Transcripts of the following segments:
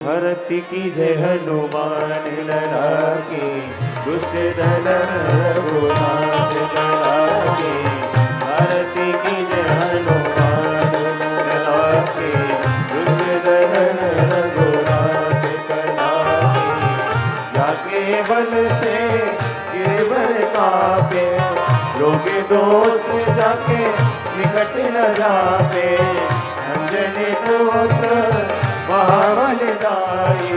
भरती की जय हनुमान लला के दुष्ट दल रघुनाथ लला के। भरती की जय हनुमान लला के दुष्ट दल रघुनाथ लला के। जाके बल से गिरवर कापे रोगे दोष जाके निकट न जाते। अंजनी पुत्र महाबल दाई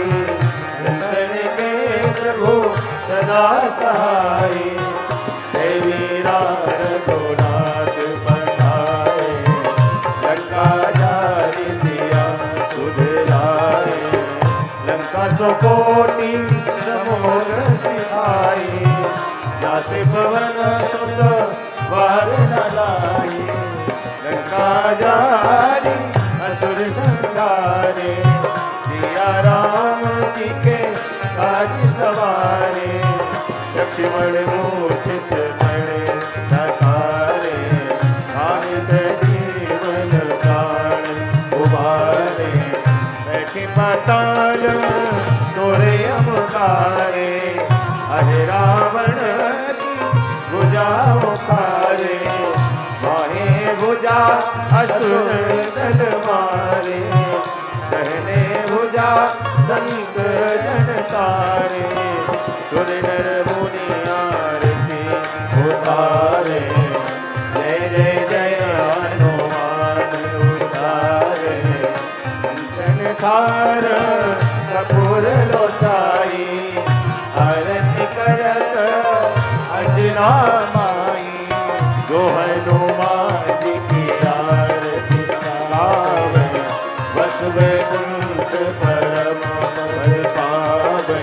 रतन के प्रभु सदा सहाय। देवी रघुनाथ पठाए लंका जारी सिया सुधराए। लंका सुकोटि समोर सिधाई जाति पवन सुत वार न लाई। लंका जारी असुर संहारे सिया राम जी के काज सवारे। लक्ष्मण मूर्छित पड़े नकारे भाग सजीवन प्राण उबारे। बैठे पाताल तोरे अमकारे अरे रावण की भुजा उखारे। बाहें भुजा असुर दल मारे कहने भुजा संत जन तारे। सुर नर मुनि आरती उतारे जय जय जय हनुमान उचारे। कंचन थार कपूर लोचाई आरती करत अंजना माई। जो हनुमान जी की आरती गावे बस वैकुंठ परम पद पावे।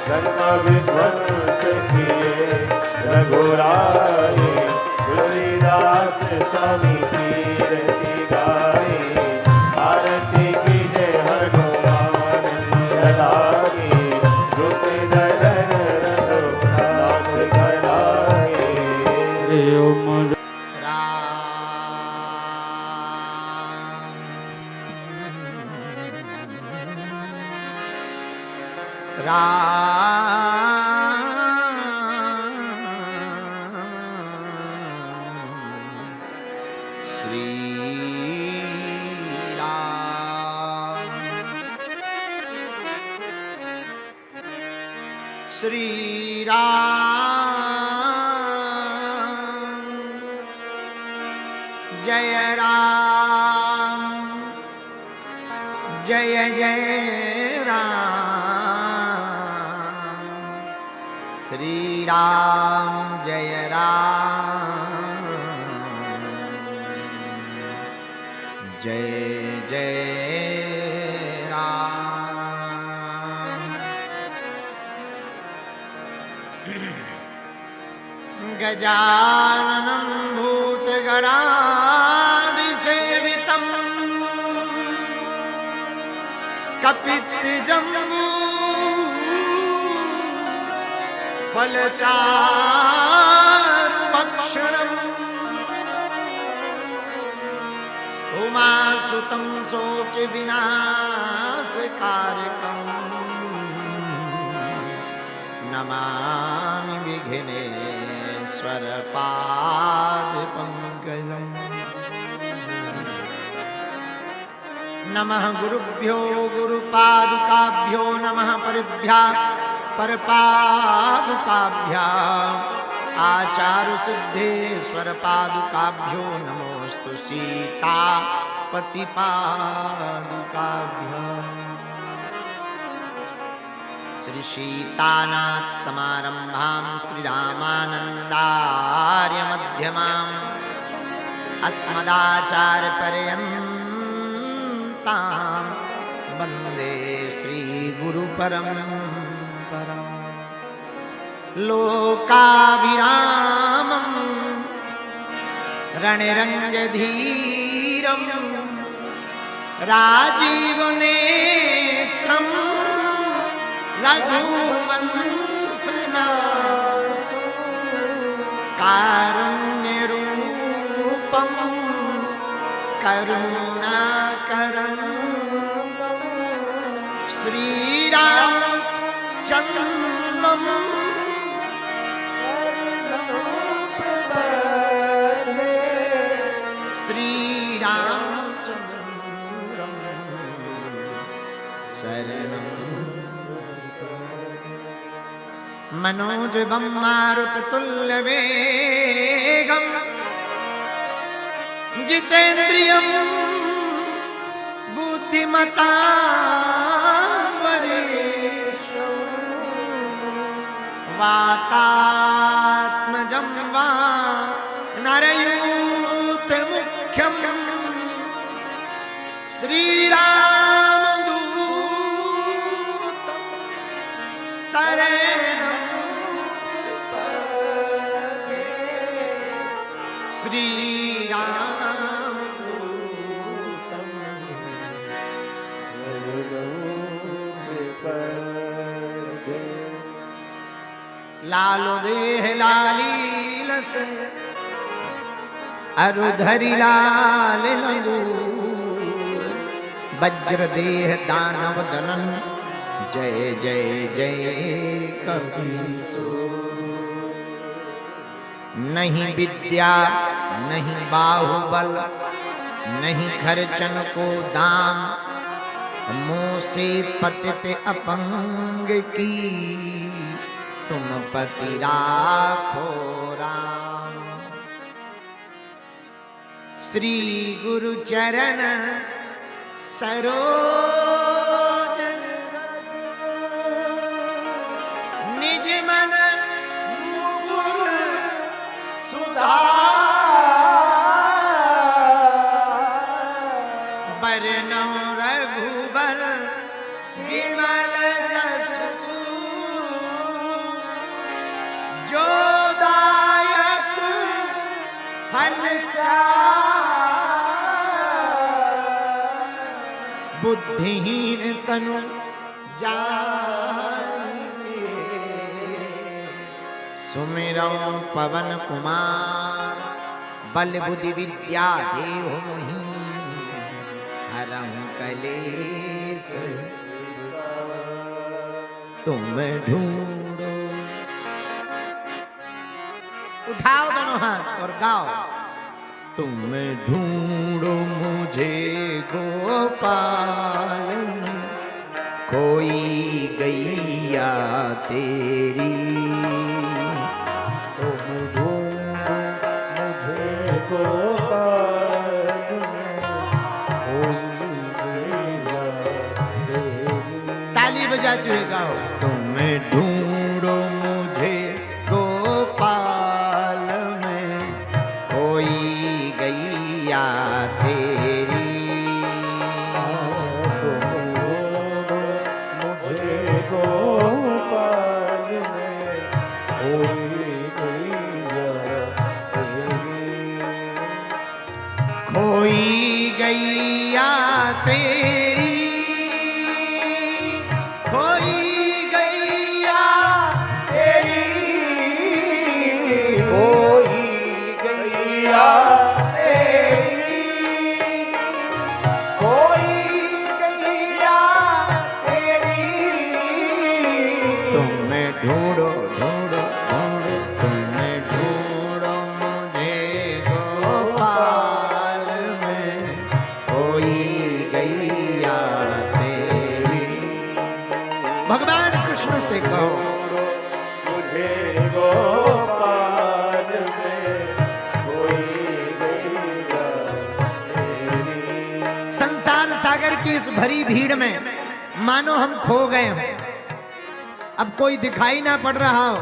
लंका विध्वंस किए रघुराई तुलसीदास स्वामी कीर्ति गाई। आरती की जय हनुमान लला की दुष्ट दलन रघुनाथ खलाए। श्री राम श्री राम जय राम जय जय राम। श्री राम जय राम जय जय राम। गजाननं भूतगणादिसेवितं कपित्तजम्बू फलचारुभक्षणम् उमासुतं शोकविनाशकारकम् नमामि विघ्नेश्वर पादपङ्कजम्। नमः गुरुभ्यो गुरुपादुकाभ्यो नमः परिभ्या परपादुकाभ्याम् आचार्य सिद्धेश्वर पादुकाभ्यो नमोस्तु सीतापति पादुकाभ्याम्। श्री सीतानाथ समारंभां श्री रामानंदार्य मध्यमाम् अस्मदाचार्य पर्यन्तां वन्दे श्री गुरु परम्पराम्। लोकाभिरामं रणरङ्गधीरं राजीवनेत्रं रघुवंशनाथं कारुण्यरूपं करुणाकरं श्रीरामचन्द्रम् श्रीरामचन्द्रम् शरणं मनोजवं मारुततुल्यवेगं जितेन्द्रियं बुद्धिमतां वरिष्ठं वातात्मजं वा नरयूथमुख्यं श्रीरामदूतं शरणं श्रीरामदूतं लालो देह लालीलस अरुधरि लाल लंगूर वज्र देह दानव दनन जय जय जय कपीसूर नहीं विद्या नहीं बाहुबल नहीं खर्चन को दाम मुँह से पतित अपंग की तुम पति राखो राम। श्री गुरु चरण सरोज निज मन मुकुर बरनौ रघुबर विमल जसु जो दायक बुद्धिहीन तनु जानिके सुमिरौ पवन कुमार बल बुद्धि विद्या देहु मोहि हरहु कलेश तुम ढूंढो। उठाओ दोनों हाथ और गाओ। तुम ढूंढो मुझे गोपाल कोई गैया तेरी। तुम ढूंढो मुझे गोपाल कोई गैया तेरी। ताली बजाते हुए गाओ। तुम ढूंढो मुझे गोपाल में कोई गैया तेरी। तुम ढूंढो मुझे गोपाल में कोई गैया तेरी। खोई गैया तेरी खोई गैया तेरी कोई गैया तेरी। कोई गैया तेरी। तुम ढूंढो ढूंढो ढूंढो तुम ढूंढो मुझे गोपाल में कोई गैया तेरी। भगवान कृष्ण से कहो मुझे गोपाल में कोई गैया तेरी। संसार सागर की इस भरी भीड़ में मानो हम खो गए हों। अब कोई दिखाई ना पड़ रहा हो,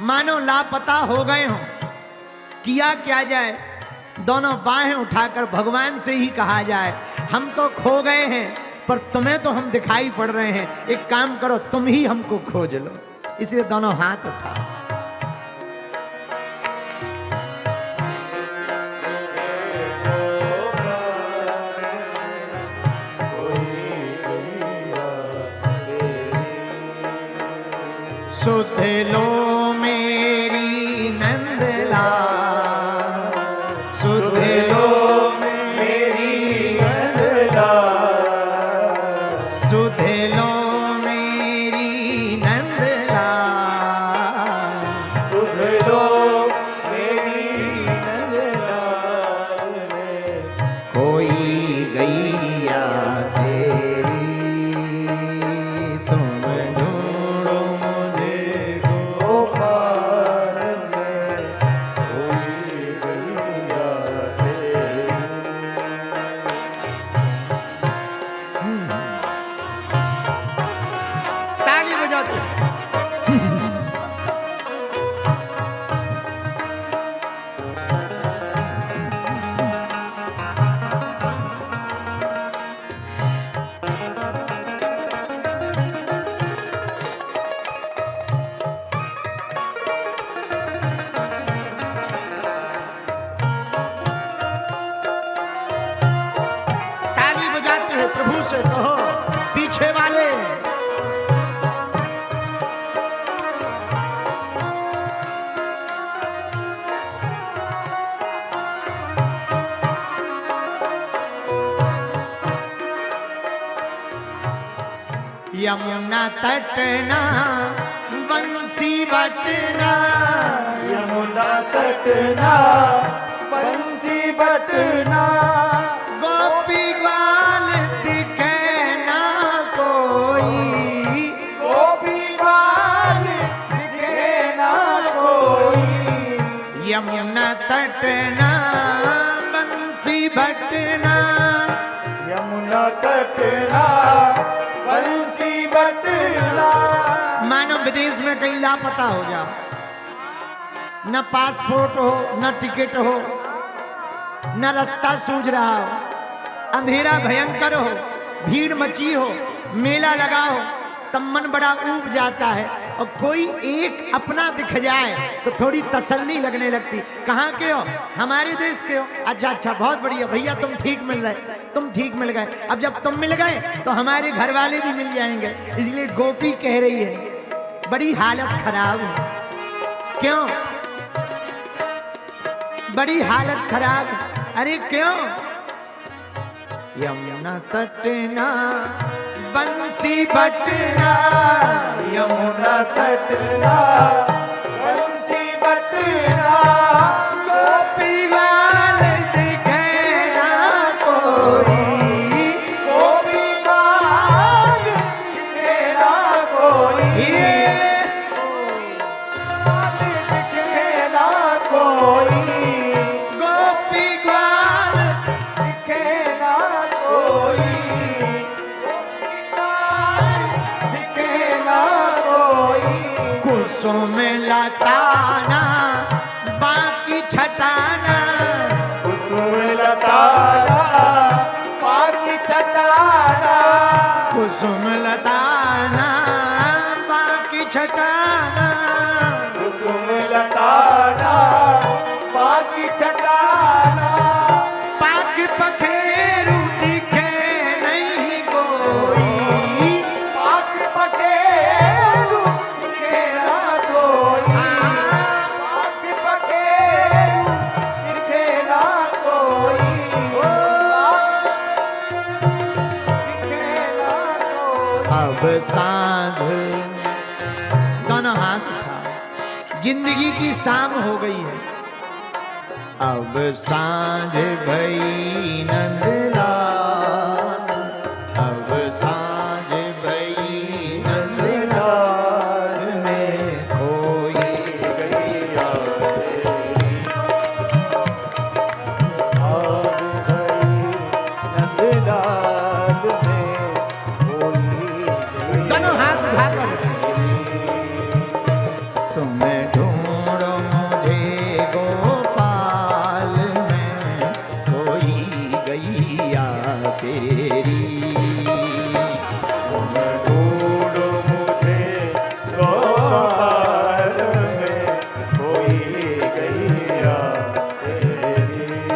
मानो लापता हो गए हों। किया क्या जाए? दोनों बाहें उठाकर भगवान से ही कहा जाए हम तो खो गए हैं पर तुम्हें तो हम दिखाई पड़ रहे हैं। एक काम करो तुम ही हमको खोज लो। इसलिए दोनों हाथ उठाओ। सुध लो मेरी नंदला सुध लो मेरी नंदला सुध यमुना तटना बंसी बटना यमुना तटना बंसी बटना गोपी ग्वाल दिखे ना कोई गोपी ग्वाल दिखे ना कोई यमुना तटना बंसी बटना यमुना तटना बंसी बटना। मानो विदेश में कहीं लापता हो जाओ, न पासपोर्ट हो न टिकट हो न रास्ता सूझ रहा हो, अंधेरा भयंकर हो, भीड़ मची हो, मेला लगा हो, तब मन बड़ा ऊब जाता है और कोई एक अपना दिख जाए तो थोड़ी तसल्ली लगने लगती। कहाँ के हो? हमारे देश के हो। अच्छा अच्छा, बहुत बढ़िया भैया, तुम ठीक मिल रहे, तुम ठीक मिल गए। अब जब तुम मिल गए तो हमारे घर वाले भी मिल जाएंगे। इसलिए गोपी कह रही है बड़ी हालत खराब है। क्यों बड़ी हालत खराब? अरे क्यों? यमुना तटना बंसी बटना यमुना तटना बंसी बटना गोपी ग्वाल दिखे ना कोई गोपी ग्वाल दिखे ना कोई दिखे ना कोई गोपी ग्वाल दिखे ना कोई दिखे ना कोई कुसुम लताना बाकी छटाना कुसुम लताना बाकी छटाना कुसुम लताना बाकी छटाना कुसुम लताना बाकी छटाना पाक पखेरु दिखे नहीं कोई पाक पखेरु दिखे ना कोई पाक पखेरु दिखे ना कोई दिखे ना कोई। अब सांझ दोनों हाथ उठा, जिंदगी की शाम हो गई है। अब सांझ भई नंदलाल, अब सांझ भई नंदलाल में कोई गैया नंदलाल में कोई दोनों हाथ उठाकर तुम्हें ढूंढो मुझे गोपाल में कोई गैया तेरी ढूंढो मुझे गोपाल में कोई गैया तेरी।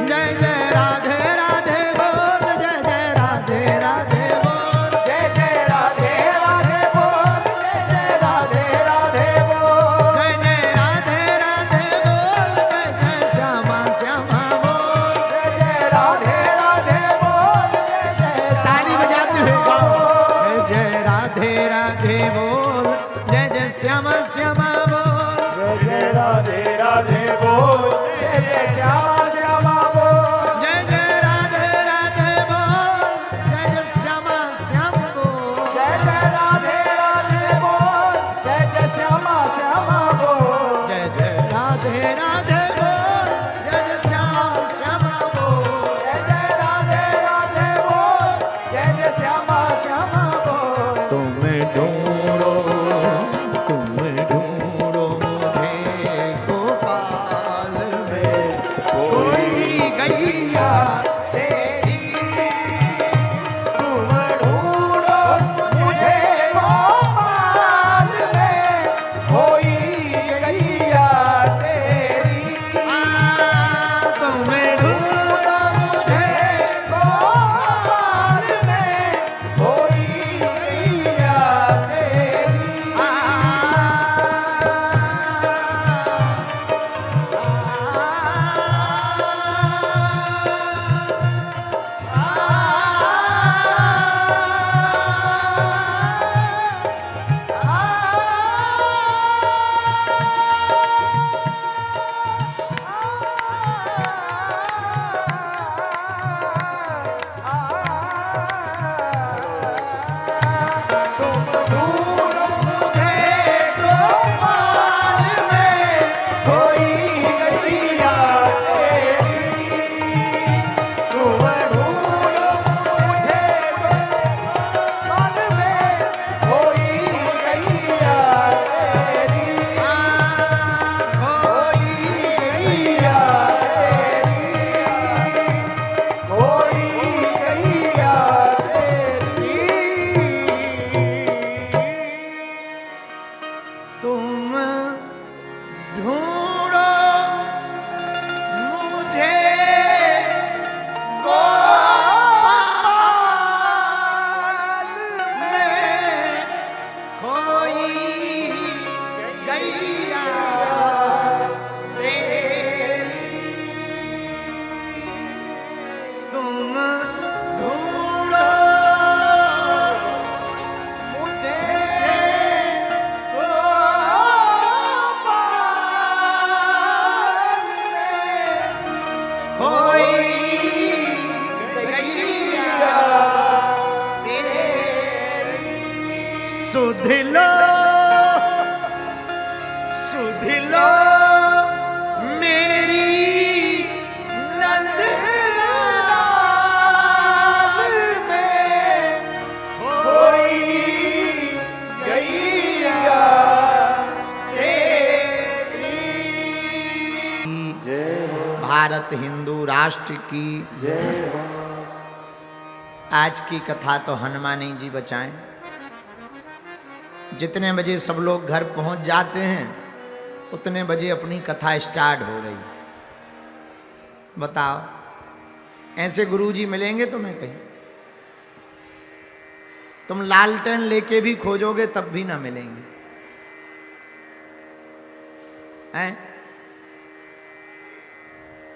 जय जय राधे राधे बोल, जय जय राधे राधे बोल, जय जय राधे राधे बोल जय जय राधे राधे बोल जय जय राधे राधे बोल, जय जय श्यामा श्यामा बोल। जय जय राधे राधे बोल जय जय सारी बजाते हुए गाओ। जय जय राधे राधे बोल, जय जय श्यामा श्यामा बोल। जय जय राधे राधे बोल जय जय श्यामा श्यामा बोल जय जय राधे राधे बोल, जय जय श्यामा श्याम बोल। जय जय राधे राधे बोल जय जय श्यामा श्यामा बोल जय जय राधे राधे बोल, जय जय श्याम श्यामा बोल। जय जय राधे राधे बोल जय जय श्यामा श्यामा बोल। तुम ढूंढो मुझे गोपाल में कोई गैया तेरी। तुम ढूंढो मुझे गोपाल में कोई गैया तेरी। तुम ढूंढो मुझे गोपाल में कोई गैया तेरी। सुध लो सुध लो मेरी नंदलाल में कोई गैया तेरी। जय हो भारत हिंदू राष्ट्र की जय हो। आज की कथा तो हनुमान जी बचाएं। जितने बजे सब लोग घर पहुंच जाते हैं उतने बजे अपनी कथा स्टार्ट हो रही। बताओ, ऐसे गुरुजी मिलेंगे तुम्हें कहीं? तुम लालटेन लेके भी खोजोगे तब भी ना मिलेंगे हैं?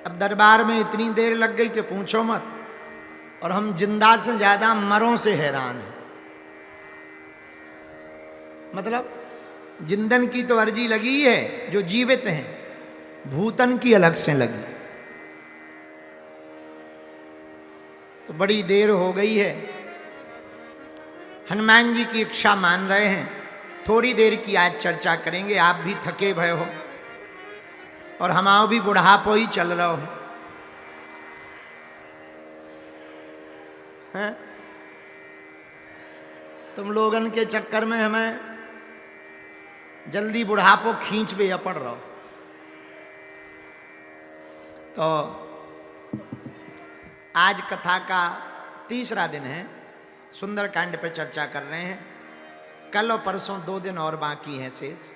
अब दरबार में इतनी देर लग गई कि पूछो मत, और हम जिंदा से ज्यादा मरों से हैरान हैं। मतलब जिंदन की तो अर्जी लगी है जो जीवित हैं, भूतन की अलग से लगी। तो बड़ी देर हो गई है, हनुमान जी की इच्छा मान रहे हैं। थोड़ी देर की आज चर्चा करेंगे। आप भी थके भय हो और हमाओ भी बुढ़ापो ही चल रहा हो हैं? तुम लोगन के चक्कर में हमें जल्दी बुढ़ापो खींच भी पड़ रहा हो। तो आज कथा का तीसरा दिन है। सुंदरकांड पे चर्चा कर रहे हैं। कल और परसों 2 दिन और बाकी हैं शेष।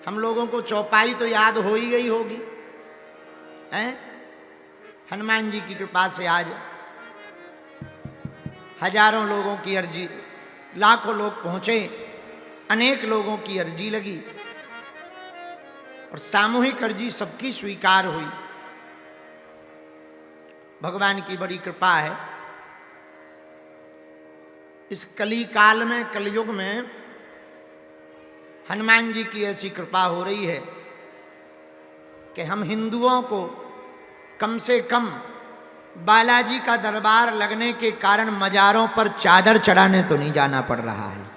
हम लोगों को चौपाई तो याद हो ही गई होगी हैं? हनुमान जी की कृपा से आज हजारों लोगों की अर्जी, लाखों लोग पहुंचे, अनेक लोगों की अर्जी लगी और सामूहिक अर्जी सबकी स्वीकार हुई। भगवान की बड़ी कृपा है। इस कली काल में, कलयुग में हनुमान जी की ऐसी कृपा हो रही है कि हम हिंदुओं को कम से कम बालाजी का दरबार लगने के कारण मजारों पर चादर चढ़ाने तो नहीं जाना पड़ रहा है।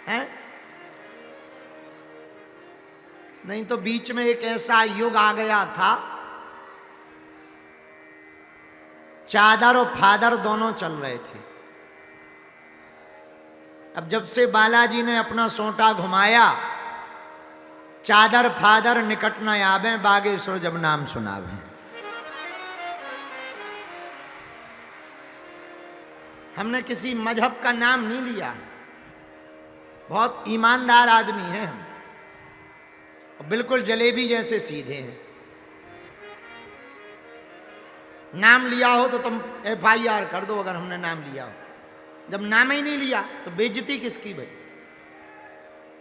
हैं? नहीं तो बीच में एक ऐसा युग आ गया था, चादर और फादर दोनों चल रहे थे। अब जब से बालाजी ने अपना सोंटा घुमाया, चादर फादर निकट न आवे, बागेश्वर जब नाम सुनावे। हमने किसी मजहब का नाम नहीं लिया। बहुत ईमानदार आदमी हैं हम, और बिल्कुल जलेबी जैसे सीधे हैं। नाम लिया हो तो तुम FIR कर दो अगर हमने नाम लिया हो। जब नाम ही नहीं लिया तो बेइज्जती किसकी भाई?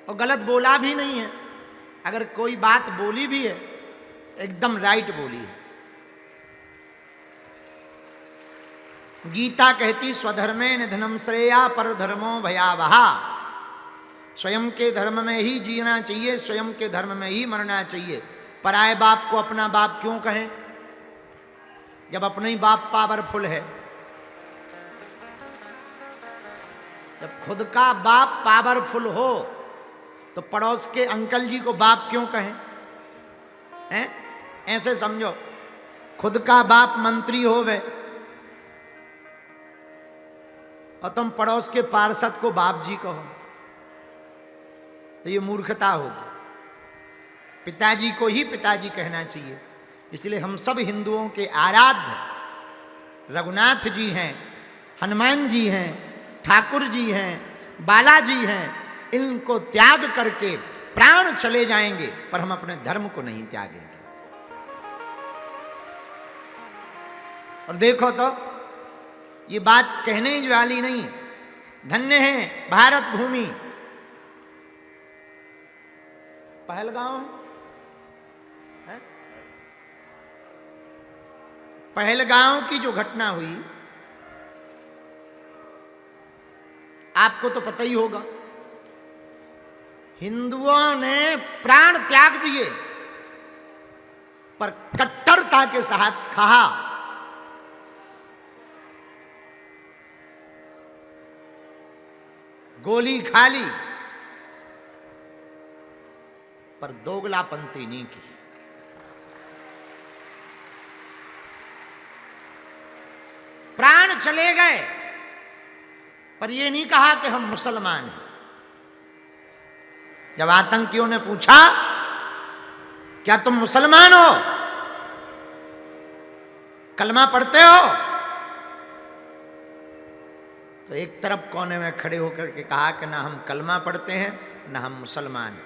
और गलत बोला भी नहीं है। अगर कोई बात बोली भी है एकदम राइट बोली है। गीता कहती स्वधर्मे निधनम श्रेया पर धर्मो भयावहा। स्वयं के धर्म में ही जीना चाहिए, स्वयं के धर्म में ही मरना चाहिए। पराये बाप को अपना बाप क्यों कहें जब अपना ही बाप पावरफुल है? जब खुद का बाप पावरफुल हो तो पड़ोस के अंकल जी को बाप क्यों कहें? हैं? ऐसे समझो, खुद का बाप मंत्री हो गए और तुम पड़ोस के पार्षद को बाप जी कहो तो ये मूर्खता होगी। पिताजी को ही पिताजी कहना चाहिए। इसलिए हम सब हिंदुओं के आराध्य रघुनाथ जी हैं, हनुमान जी हैं, ठाकुर जी हैं, बालाजी हैं। इनको त्याग करके प्राण चले जाएंगे पर हम अपने धर्म को नहीं त्यागेंगे। और देखो तो ये बात कहने वाली नहीं। धन्य है भारत भूमि। पहलगांव है? पहलगांव की जो घटना हुई आपको तो पता ही होगा। हिंदुओं ने प्राण त्याग दिए पर कट्टरता के साथ कहा गोली खा ली, पर दोगलापंती नहीं की। प्राण चले गए, पर यह नहीं कहा कि हम मुसलमान हैं। जब आतंकियों ने पूछा क्या तुम मुसलमान हो, कलमा पढ़ते हो, तो एक तरफ कोने में खड़े होकर के कहा कि ना हम कलमा पढ़ते हैं ना हम मुसलमान।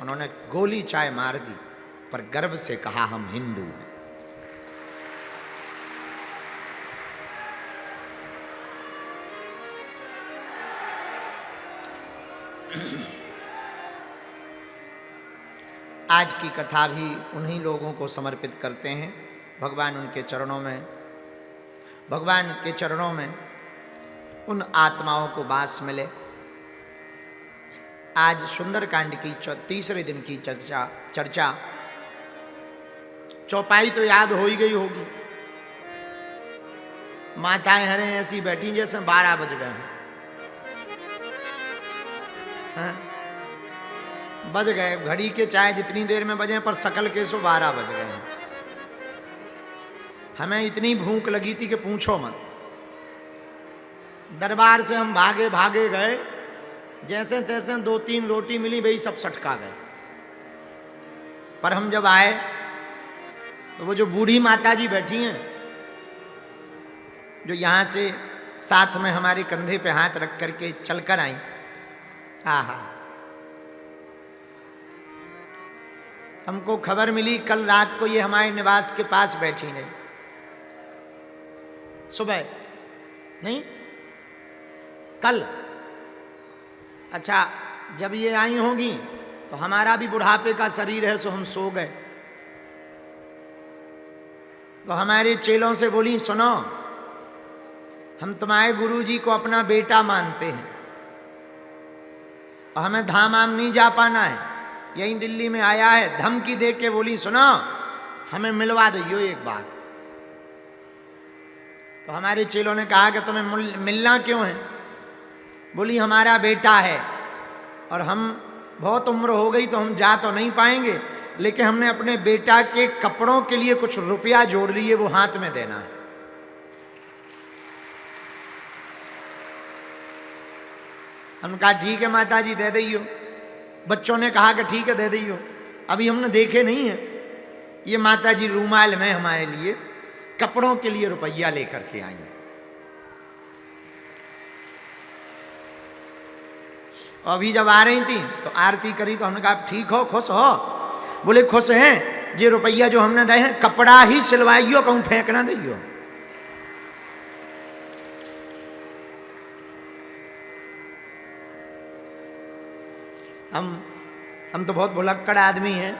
उन्होंने गोली चाय मार दी, पर गर्व से कहा हम हिंदू हैं। आज की कथा भी उन्हीं लोगों को समर्पित करते हैं। भगवान उनके चरणों में, भगवान के चरणों में उन आत्माओं को वास मिले। आज सुंदरकांड की तीसरे दिन की चर्चा चौपाई तो याद हो ही गई होगी। माताएं हरे ऐसी बैठी जैसे 12 बज गए हैं। बज गए, घड़ी के चाहे जितनी देर में बजे, पर सकल के 12 बज गए हैं। हमें इतनी भूख लगी थी कि पूछो मत। दरबार से हम भागे भागे गए, जैसे तैसे 2-3 रोटी मिली, भाई सब सटका गए। पर हम जब आए तो वो जो बूढ़ी माता जी बैठी हैं, जो यहां से साथ में हमारे कंधे पे हाथ रख करके चलकर आई, आहा, हमको खबर मिली कल रात को ये हमारे निवास के पास बैठी रही। सुबह नहीं, कल। अच्छा, जब ये आई होंगी तो हमारा भी बुढ़ापे का शरीर है, सो हम सो गए। तो हमारे चेलों से बोली, सुनो, हम तुम्हारे गुरुजी को अपना बेटा मानते हैं और हमें धाम आम नहीं जा पाना है, यहीं दिल्ली में आया है। धमकी दे के बोली, सुनो, हमें मिलवा दो एक बार। तो हमारे चेलों ने कहा कि तुम्हें मिलना क्यों है? बोली, हमारा बेटा है और हम बहुत उम्र हो गई तो हम जा तो नहीं पाएंगे, लेकिन हमने अपने बेटा के कपड़ों के लिए कुछ रुपया जोड़ लिए, वो हाथ में देना है। हम कहा ठीक है माता जी, दे दियो। बच्चों ने कहा कि ठीक है दे दियो। अभी हमने देखे नहीं है, ये माता जी रूमाल में हमारे लिए कपड़ों के लिए रुपया लेकर के आई। अभी जब आ रही थी तो आरती करी तो हमने कहा ठीक हो, खुश हो? बोले खुश हैं, जे रुपया जो हमने दे हैं कपड़ा ही सिलवाइयो, कहूं फेंकना दियो। हम तो बहुत भुलक्कड़ आदमी हैं।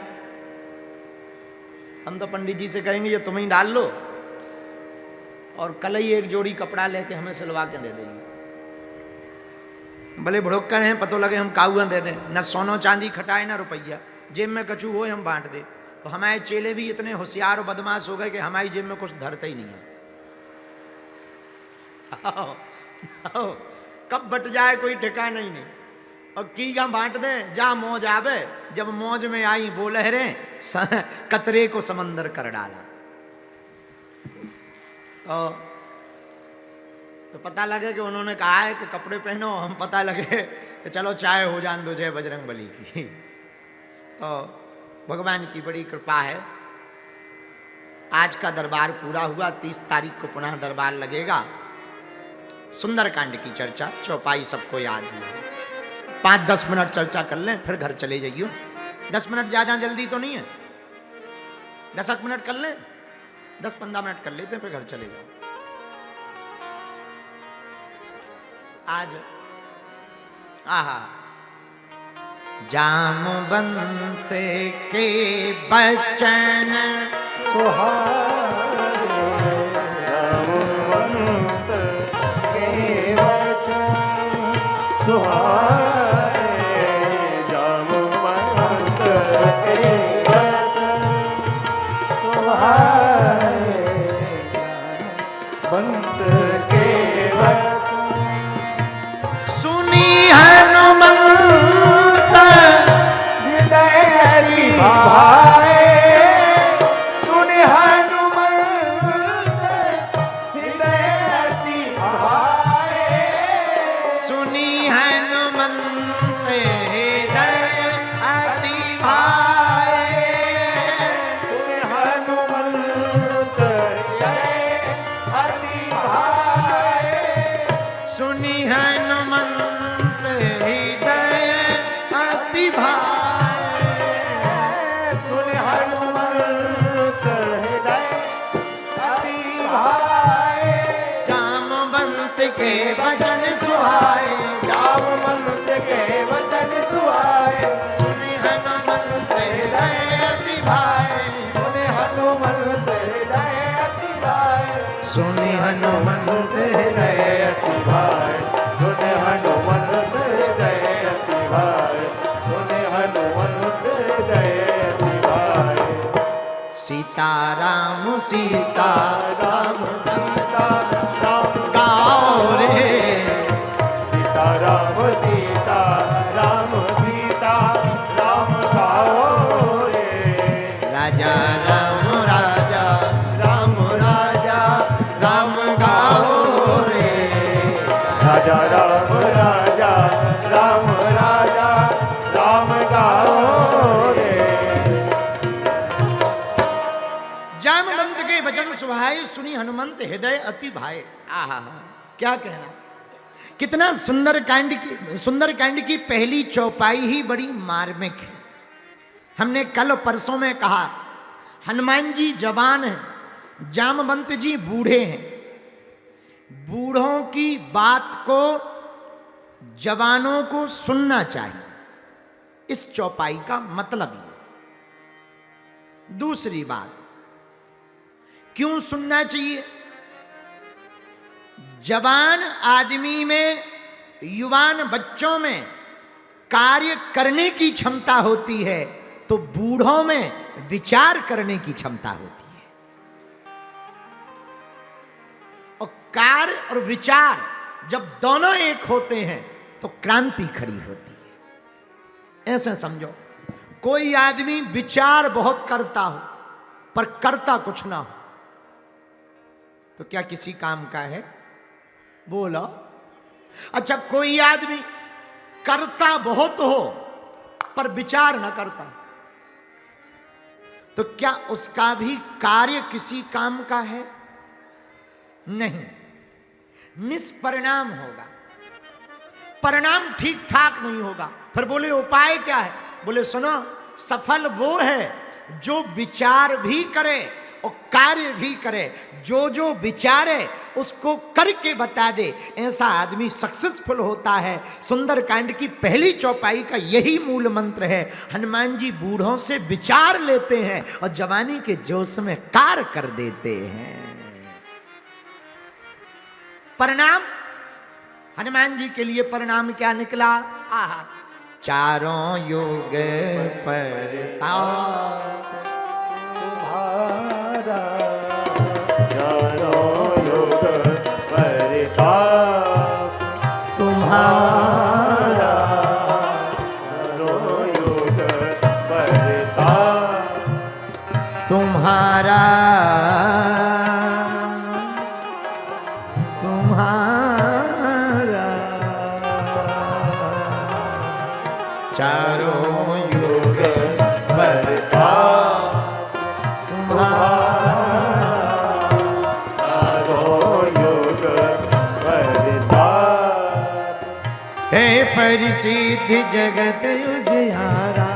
हम तो पंडित जी से कहेंगे ये तुम ही डाल लो और कल ही एक जोड़ी कपड़ा लेके हमें सिलवा के दे देंगे। भले भुड़क्कर हैं, पतो लगे हम काउआ दे दें, न सोनो चांदी खटाए ना रुपया, जेब में कछु हो हम बांट दे। तो हमारे चेले भी इतने होशियार और बदमाश हो गए कि हमारी जेब में कुछ धरते ही नहीं है। कब बट जाए कोई ठिकाना ही नहीं। और की का बांट दे, जा मौज आवे। जब मौज में आई वो लहरें, कतरे को समंदर कर डाला। तो पता लगे कि उन्होंने कहा है कि कपड़े पहनो, हम पता लगे कि चलो चाय हो जान दो जय बजरंग बली की। तो भगवान की बड़ी कृपा है, आज का दरबार पूरा हुआ। 30 तारीख को पुनः दरबार लगेगा। सुंदरकांड की चर्चा चौपाई सबको याद है। 5-10 मिनट चर्चा कर लें, फिर घर चले जाइयो। 10 मिनट ज़्यादा जल्दी तो नहीं है, 10 मिनट कर लें, 10-15 मिनट कर लेते हैं, फिर घर चले जाओ। आज आहा, जामवंत के बचन सुहाए, जामवंत के बचन सुहाए, जामवंत के बचन सुहाए, जामवंत के बचन भाए, जामवंत के वचन सुहाए, जामवंत के वचन सुहाए, सुनि हनुमंत हृदय अति भाए, सुने हनुमंत हृदय अति भाए, सुनि हनुमंत हृदय अति भाए, सुने हनुमंत हृदय अति भाए, सुने हनुमंत हृदय अति भाए। सीताराम सीता राम सीता राम गाओ रे, सीता राम सीता राम सीता राम गाओ रे, राजा राम राजा राम राजा राम गाओ रे, राजा राम राजा राम राजा राम गाओ रे। जामवंत के वचन सुहाए, सुनी हनुमंत हृदय अति भाए। आहा, क्या कहना, कितना सुंदरकांड की पहली चौपाई ही बड़ी मार्मिक है। हमने कल परसों में कहा हनुमान जी जवान हैं, जामवंत जी बूढ़े हैं। बूढ़ों की बात को जवानों को सुनना चाहिए, इस चौपाई का मतलब ये। दूसरी बात, क्यों सुनना चाहिए? जवान आदमी में, युवान बच्चों में कार्य करने की क्षमता होती है, तो बूढ़ों में विचार करने की क्षमता होती है। और कार्य और विचार जब दोनों एक होते हैं तो क्रांति खड़ी होती है। ऐसा समझो, कोई आदमी विचार बहुत करता हो पर करता कुछ ना हो, तो क्या किसी काम का है? बोलो। अच्छा, कोई आदमी करता बहुत हो पर विचार ना करता, तो क्या उसका भी कार्य किसी काम का है? नहीं, निष्परिणाम होगा, परिणाम ठीक ठाक नहीं होगा। फिर बोले उपाय क्या है? बोले सुनो, सफल वो है जो विचार भी करे और कार्य भी करे, जो जो विचारे उसको करके बता दे, ऐसा आदमी सक्सेसफुल होता है। सुंदरकांड की पहली चौपाई का यही मूल मंत्र है। हनुमान जी बूढ़ों से विचार लेते हैं और जवानी के जोश में कार्य कर देते हैं। परिणाम, हनुमान जी के लिए परिणाम क्या निकला? आहा, चारों युग परताप तुम्हारा, चारों युग परिताप तुम्हारा, चारों युग परिताप तुम्हारा, तुम्हारा, चारों युग परिताप तुम्हारा। चारों युग परिताप। हे परिसिद्ध जगत उजियारा,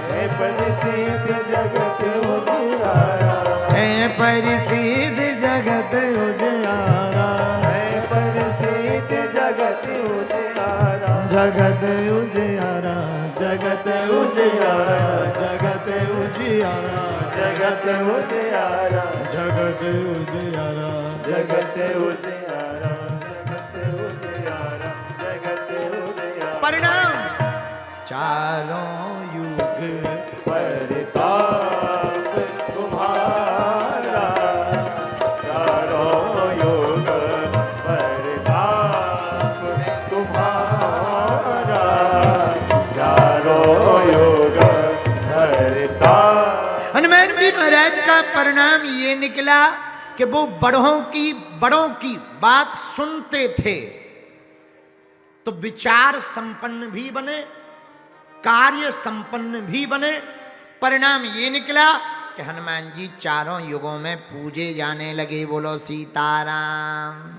हे परिसिद्ध जगत उजियारा, हे परिसिद्ध जगत उजियारा, हे परिसिद्ध जगत उजियारा, जगत उजियारा, जगत उजियारा, जगत उजियारा, जगत उजियारा, जगत उजियारा, जगत उजियारा, जगत उजियारा, जगत उजियारा। परिणाम, चारों युग परिताप तुम्हारा, चारों युग परिताप तुम्हारा, चारों युग परिताप। हनुमान जी महाराज का परिणाम ये निकला कि वो बड़ों की बात सुनते थे तो विचार संपन्न भी बने, कार्य संपन्न भी बने। परिणाम ये निकला कि हनुमान जी चारों युगों में पूजे जाने लगे। बोलो सीताराम।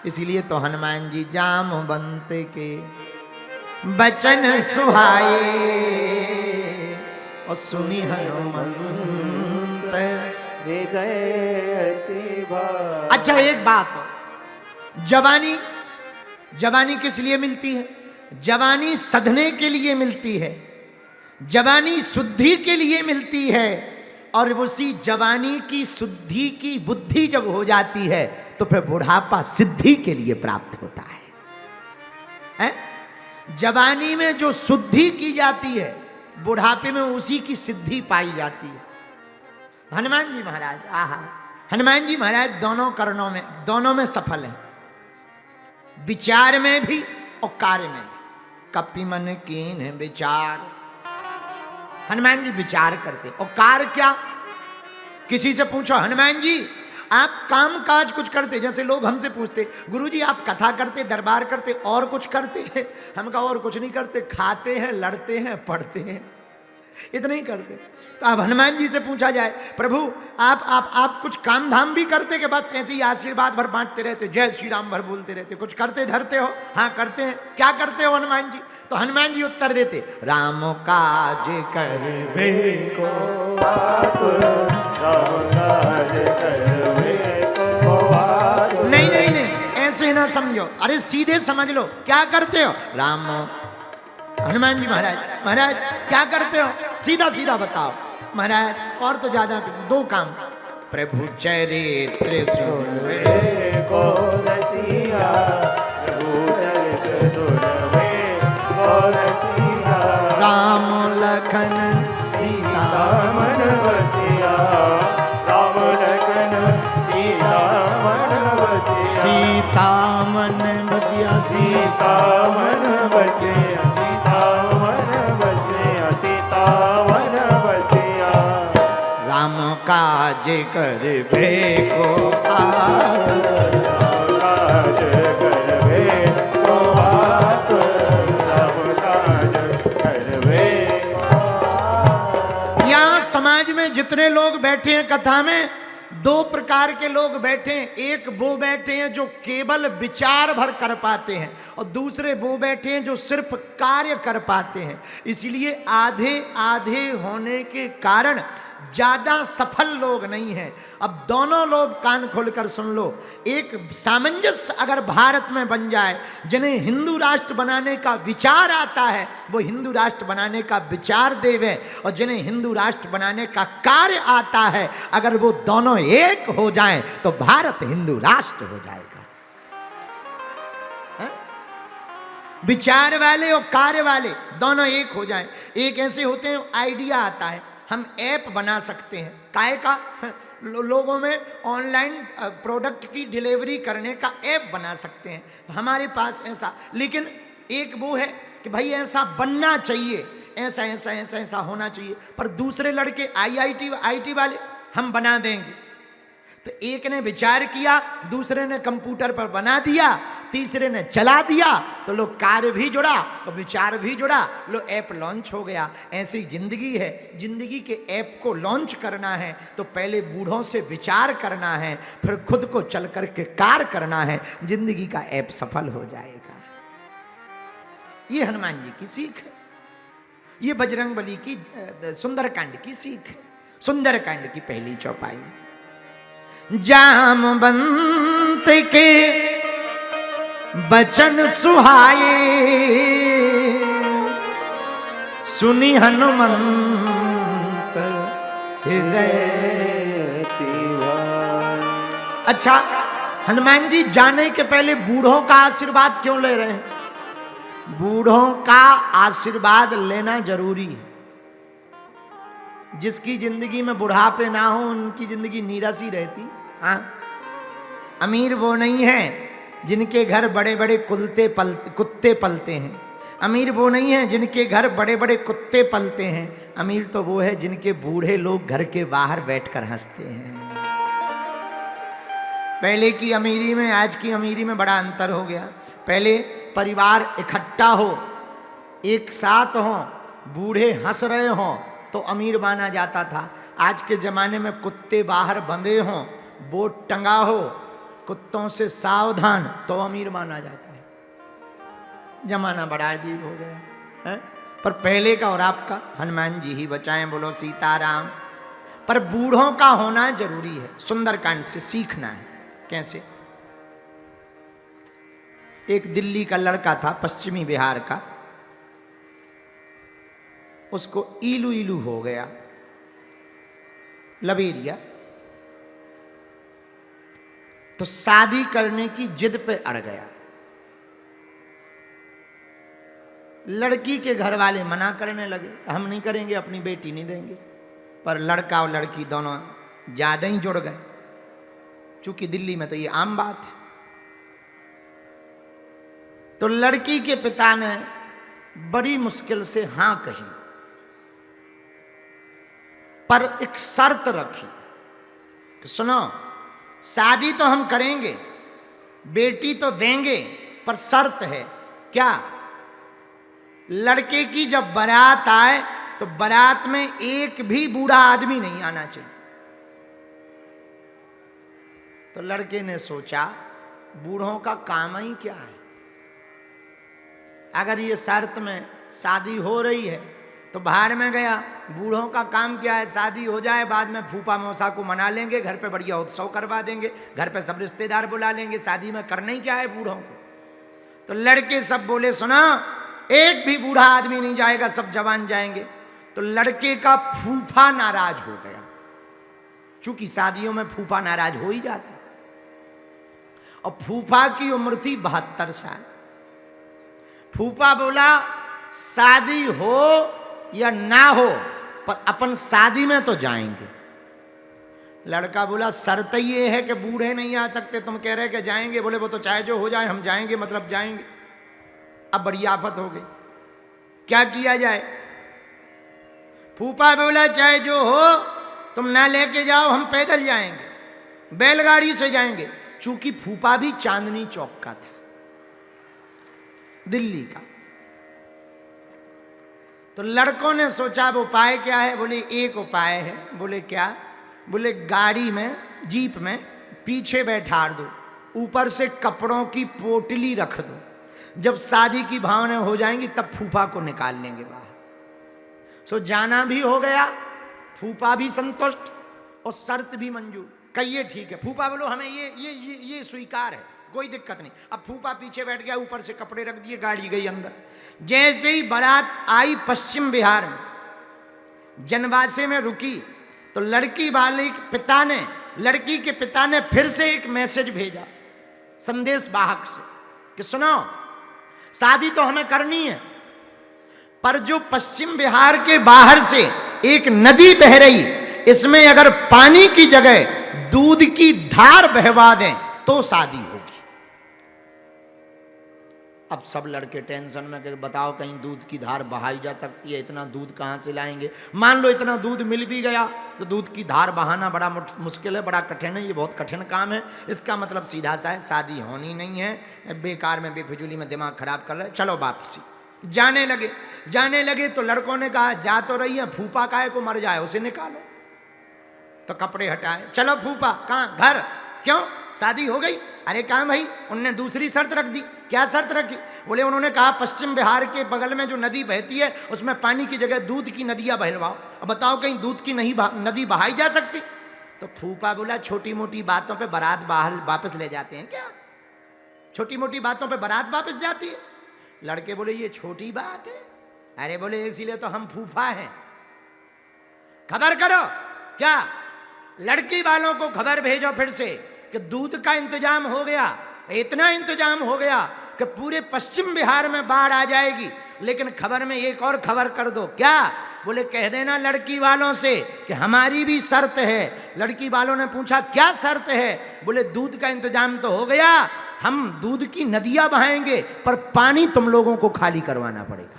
इसीलिए तो हनुमान जी जामवंत के वचन सुहाए और सुनी हनुमंत हृदय अति भार। अच्छा एक बात, जवानी, जवानी किस लिए मिलती है? जवानी सधने के लिए मिलती है, जवानी शुद्धि के लिए मिलती है, और उसी जवानी की शुद्धि की बुद्धि जब हो जाती है तो फिर बुढ़ापा सिद्धि के लिए प्राप्त होता है? जवानी में जो शुद्धि की जाती है, बुढ़ापे में उसी की सिद्धि पाई जाती है। हनुमान जी महाराज, आहा, हनुमान जी महाराज दोनों करणों में, दोनों में सफल हैं, विचार में भी और कार्य में भी। कपि मन कीन है विचार, हनुमान जी विचार करते, और कार्य क्या? किसी से पूछो, हनुमान जी आप काम काज कुछ करते? जैसे लोग हमसे पूछते, गुरुजी आप कथा करते, दरबार करते, और कुछ करते हैं? हम कहा और कुछ नहीं करते, खाते हैं, लड़ते हैं, पढ़ते हैं, इतना ही करते। तो अब हनुमान जी से पूछा जाए, प्रभु आप कुछ काम धाम भी करते कि बस ऐसे ही आशीर्वाद भर बांटते रहते, जय श्री राम भर बोलते रहते, कुछ करते धरते हो? हाँ करते हैं। क्या करते हो हनुमान जी? तो हनुमान जी उत्तर देते, राम काज करबे को नहीं नहीं नहीं, ऐसे ना समझो, अरे सीधे समझ लो, क्या करते हो? राम, हनुमान जी महाराज, महाराज क्या करते हो? सीधा सीधा बताओ महाराज। और तो ज्यादा दो काम, प्रभु चरित्र सुनवे को रसिया, प्रभु चरित्र सुनवे को रसिया, राम लखन सीता मन बसिया, राम लखन सीता मन बसिया, सीता मन बसिया, सीता मन बसिया, सीता मन बसिया, सीता मन बसिया, राम काज करबे को आतुर, काज करबे को आतुर, राम काज करबे को आतुर। यहाँ समाज में जितने लोग बैठे हैं कथा में, दो प्रकार के लोग बैठे हैं। एक वो बैठे हैं जो केवल विचार भर कर पाते हैं, और दूसरे वो बैठे हैं जो सिर्फ कार्य कर पाते हैं। इसलिए आधे आधे होने के कारण ज्यादा सफल लोग नहीं हैं। अब दोनों लोग कान खोलकर सुन लो, एक सामंजस्य अगर भारत में बन जाए, जिन्हें हिंदू राष्ट्र बनाने का विचार आता है वो हिंदू राष्ट्र बनाने का विचार देवे, और जिन्हें हिंदू राष्ट्र बनाने का कार्य आता है, अगर वो दोनों एक हो जाएं तो भारत हिंदू राष्ट्र हो जाएगा। विचार वाले और कार्य वाले दोनों एक हो जाएं। एक ऐसे होते हैं, आइडिया आता है, हम ऐप बना सकते हैं, काय का? लोगों में ऑनलाइन प्रोडक्ट की डिलीवरी करने का ऐप बना सकते हैं, हमारे पास ऐसा। लेकिन एक वो है कि भाई ऐसा बनना चाहिए, ऐसा ऐसा ऐसा ऐसा होना चाहिए, पर दूसरे लड़के आईटी वाले हम बना देंगे। तो एक ने विचार किया, दूसरे ने कंप्यूटर पर बना दिया, तीसरे ने चला दिया, तो लो कार्य भी जुड़ा और विचार भी जुड़ा, लो ऐप लॉन्च हो गया। ऐसी जिंदगी है, जिंदगी के ऐप को लॉन्च करना है तो पहले बूढ़ों से विचार करना है, फिर खुद को चल करके कार्य करना है, जिंदगी का ऐप सफल हो जाएगा। ये हनुमान जी की सीख है, ये बजरंगबली की सुंदरकांड की सीख है। सुंदरकांड की पहली चौपाई, जामवंत के बचन सुहाए, सुनी हनुमंत हृदय तिवार। अच्छा, हनुमान जी जाने के पहले बूढ़ों का आशीर्वाद क्यों ले रहे हैं? बूढ़ों का आशीर्वाद लेना जरूरी है। जिसकी जिंदगी में बुढ़ापे ना हो उनकी जिंदगी नीरस ही रहती। हाँ, अमीर वो नहीं है जिनके घर बड़े बड़े कुत्ते पलते हैं। अमीर वो नहीं है जिनके घर बड़े बड़े कुत्ते पलते हैं। अमीर तो वो है जिनके बूढ़े लोग घर के बाहर बैठकर हंसते हैं। पहले की अमीरी में आज की अमीरी में बड़ा अंतर हो गया। पहले परिवार इकट्ठा हो, एक साथ हो, बूढ़े हंस रहे हों तो अमीर माना जाता था। आज के ज़माने में कुत्ते बाहर बंधे हों, बोर्ड टंगा हो, कुत्तों से सावधान, तो अमीर माना जाता है। जमाना बड़ा अजीब हो गया है। पर पहले का और आपका, हनुमान जी ही बचाएं, बोलो सीताराम। पर बूढ़ों का होना जरूरी है। सुंदरकांड से सीखना है। कैसे? एक दिल्ली का लड़का था, पश्चिमी बिहार का, उसको इलू इलू हो गया, लबेरिया, तो शादी करने की जिद पे अड़ गया। लड़की के घर वाले मना करने लगे, हम नहीं करेंगे, अपनी बेटी नहीं देंगे। पर लड़का और लड़की दोनों ज्यादा ही जुड़ गए, क्योंकि दिल्ली में तो ये आम बात है। तो लड़की के पिता ने बड़ी मुश्किल से हां कही, पर एक शर्त रखी कि सुनो, शादी तो हम करेंगे, बेटी तो देंगे, पर शर्त है। क्या? लड़के की जब बारात आए तो बारात में एक भी बूढ़ा आदमी नहीं आना चाहिए। तो लड़के ने सोचा, बूढ़ों का काम ही क्या है? अगर ये शर्त में शादी हो रही है तो भाड़ में गया, बूढ़ों का काम क्या है? शादी हो जाए, बाद में फूफा मौसा को मना लेंगे, घर पे बढ़िया उत्सव करवा देंगे, घर पे सब रिश्तेदार बुला लेंगे, शादी में करना ही क्या है बूढ़ों को? तो लड़के सब बोले, सुना, एक भी बूढ़ा आदमी नहीं जाएगा, सब जवान जाएंगे। तो लड़के का फूफा नाराज हो गया, क्योंकि शादियों में फूफा नाराज हो ही जाता, और फूफा की उम्र थी 72 साल। फूफा बोला, शादी हो या ना हो, पर अपन शादी में तो जाएंगे। लड़का बोला, शर्त ये है कि बूढ़े नहीं आ सकते, तुम कह रहे कि जाएंगे। बोले, वो तो चाहे जो हो जाए, हम जाएंगे, मतलब जाएंगे। अब बड़ी आफत हो गई, क्या किया जाए? फूफा बोला, चाहे जो हो, तुम ना लेके जाओ, हम पैदल जाएंगे, बैलगाड़ी से जाएंगे। चूंकि फूफा भी चांदनी चौक का था, दिल्ली का। तो लड़कों ने सोचा, अब उपाय क्या है? बोले, एक उपाय है। बोले, क्या? बोले, गाड़ी में, जीप में पीछे बैठा दो, ऊपर से कपड़ों की पोटली रख दो, जब शादी की भावना हो जाएंगी तब फूफा को निकाल लेंगे बाहर। सो जाना भी हो गया, फूफा भी संतुष्ट और शर्त भी मंजूर। कहिए ठीक है। फूफा बोलो, हमें ये स्वीकार है, कोई दिक्कत नहीं। अब फूफा पीछे बैठ गया, ऊपर से कपड़े रख दिए, गाड़ी गई अंदर। जैसे ही बारात आई पश्चिम बिहार में, जनवासे में रुकी, तो लड़की वाले पिता ने, लड़की के पिता ने फिर से एक मैसेज भेजा संदेश वाहक से कि सुनो, शादी तो हमें करनी है, पर जो पश्चिम बिहार के बाहर से एक नदी बह रही, इसमें अगर पानी की जगह दूध की धार बहवा दें तो शादी होगी। अब सब लड़के टेंशन में कि बताओ, कहीं दूध की धार बहाई जा सकती है? इतना दूध कहां से लाएंगे? मान लो इतना दूध मिल भी गया तो दूध की धार बहाना बड़ा मुश्किल है, बड़ा कठिन है, ये बहुत कठिन काम है। इसका मतलब सीधा सा है, शादी होनी नहीं है, बेकार में बेफिजूली में दिमाग खराब कर रहे, चलो वापसी। जाने लगे तो लड़कों ने कहा, जा तो रही है, फूफा काहे को मर जाए, उसे निकालो। तो कपड़े हटाए, चलो फूफा, कहाँ? घर। क्यों? शादी हो गई? अरे कहाँ भाई, उनने दूसरी शर्त रख दी। क्या शर्त रखी? बोले, उन्होंने कहा पश्चिम बिहार के बगल में जो नदी बहती है, उसमें पानी की जगह दूध की नदियां बहलवाओ। अब बताओ, कहीं दूध की नदी बहाई जा सकती? तो फूफा बोला, छोटी मोटी बातों पे बारात बाहर वापस ले जाते हैं क्या? छोटी मोटी बातों पे बारात वापस जाती है? लड़के बोले, ये छोटी बात है? अरे बोले, इसीलिए तो हम फूफा हैं। खबर करो। क्या? लड़की वालों को खबर भेजो फिर से कि दूध का इंतजाम हो गया, इतना इंतजाम हो गया कि पूरे पश्चिम बिहार में बाढ़ आ जाएगी। लेकिन खबर में एक और खबर कर दो। क्या? बोले, कह देना लड़की वालों से कि हमारी भी शर्त है। लड़की वालों ने पूछा, क्या शर्त है? बोले, दूध का इंतजाम तो हो गया, हम दूध की नदियां बहाएंगे, पर पानी तुम लोगों को खाली करवाना पड़ेगा।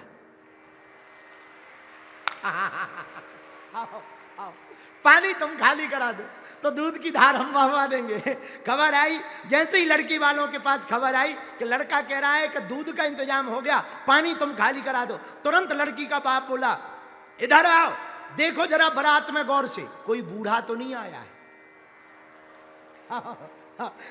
पानी तुम खाली करा दो तो दूध की धार हम बहवा देंगे। खबर आई, जैसे ही लड़की वालों के पास खबर आई कि लड़का कह रहा है कि दूध का इंतजाम हो गया, पानी तुम खाली करा दो, तुरंत लड़की का बाप बोला, इधर आओ, देखो जरा बारात में गौर से, कोई बूढ़ा तो नहीं आया है?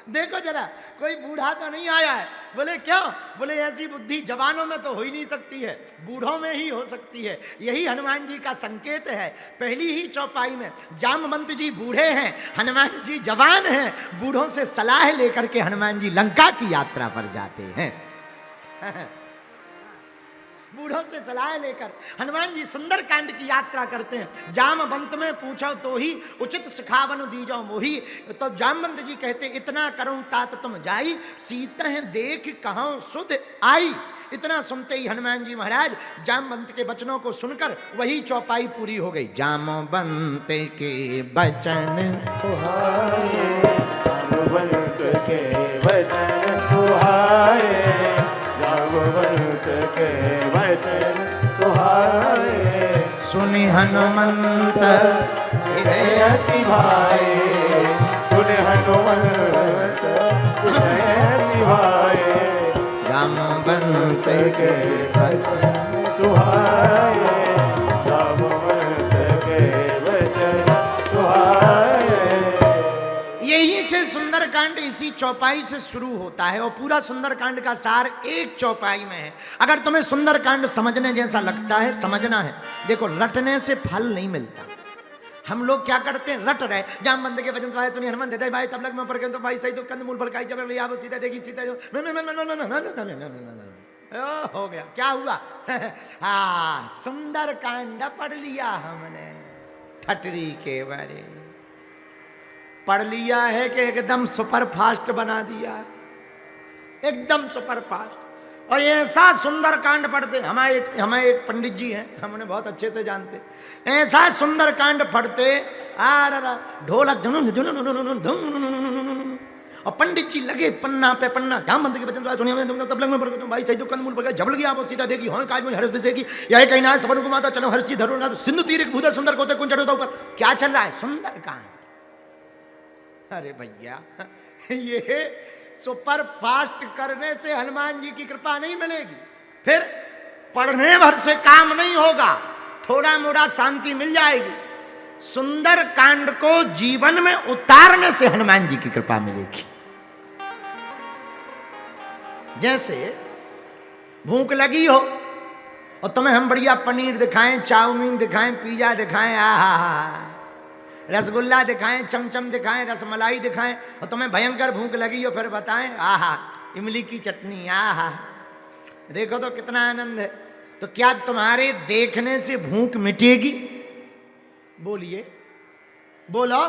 देखो जरा, कोई बूढ़ा तो नहीं आया है। बोले क्यों? बोले ऐसी बुद्धि जवानों में तो हो ही नहीं सकती है, बूढ़ों में ही हो सकती है। यही हनुमान जी का संकेत है। पहली ही चौपाई में जामवंत जी बूढ़े हैं, हनुमान जी जवान हैं। बूढ़ों से सलाह लेकर के हनुमान जी लंका की यात्रा पर जाते हैं। बूढ़ों से सलाह लेकर हनुमान जी सुंदरकांड की यात्रा करते हैं। जामवंत में पूछो तो ही उचित सिखावन दीजो मोही। तो जामवंत जी कहते इतना करूं तात तुम जाई, सीता देख कहां सुध आई। इतना सुनते ही हनुमान जी महाराज जामवंत के वचनों को सुनकर वही चौपाई पूरी हो गई। जामवंत के वचन सुहाए, जामवंत के वचन सुहाए, जामवंत के वचन सुहाए। सुनि हनुमंत हृदय अति भाए, सुनि हनुमंत हृदय निभाए। जामवंत के वचन सुहाए, जामवंत के वचन सुहाए। यहीं से सुंदरकांड इसी चौपाई से शुरू होता है और पूरा सुंदरकांड का सार एक चौपाई में है। अगर तुम्हें सुंदरकांड समझने जैसा लगता है, समझना है। देखो, रटने से फल नहीं मिलता। हम लोग क्या करते हैं, रट रहे। जामवंत के वचन सुहाए सुनि हनुमंत हृदय भाई, तब लग में पर तो भाई सही तो कंद मूल पर खाई, जब लिया वो सीता देखी सीता हो गया। क्या हुआ? हाँ, सुंदरकांड पढ़ लिया हमने, ठटरी के बारे पढ़ लिया है कि एकदम सुपर फास्ट बना दिया, एकदम सुपर फास्ट। और ऐसा सुंदरकांड पढ़ते, हमारे एक पंडित जी हैं, हम उन्हें बहुत अच्छे से जानते। ऐसा सुंदरकांड पढ़ते, ढोलक और पंडित जी लगे पन्ना पे पन्ना। जामवंत के वचन सुनिए तब लग में पर भाई सही तो कंदमूल पर झबल गया वो सीता देखी हो काज में हर्ष विषय की यह कहीं ना सबन को माता चलो हर्ष जी धरो सिंधु तीर भूधर सुंदर कोते कुंज चढ़ोता ऊपर। क्या चल रहा है? सुंदरकांड। अरे भैया, ये सुपर फास्ट करने से हनुमान जी की कृपा नहीं मिलेगी, फिर पढ़ने भर से काम नहीं होगा, थोड़ा मोड़ा शांति मिल जाएगी। सुंदर कांड को जीवन में उतारने से हनुमान जी की कृपा मिलेगी। जैसे भूख लगी हो और तुम्हें हम बढ़िया पनीर दिखाएं, चाउमीन दिखाएं, पिज्जा दिखाएं, आहा, रसगुल्ला दिखाएं, चमचम दिखाएं, रसमलाई दिखाएं, और तुम्हें भयंकर भूख लगी हो, फिर बताएं आहा इमली की चटनी, आहा देखो तो कितना आनंद है। तो क्या तुम्हारे देखने से भूख मिटेगी? बोलिए, बोलो।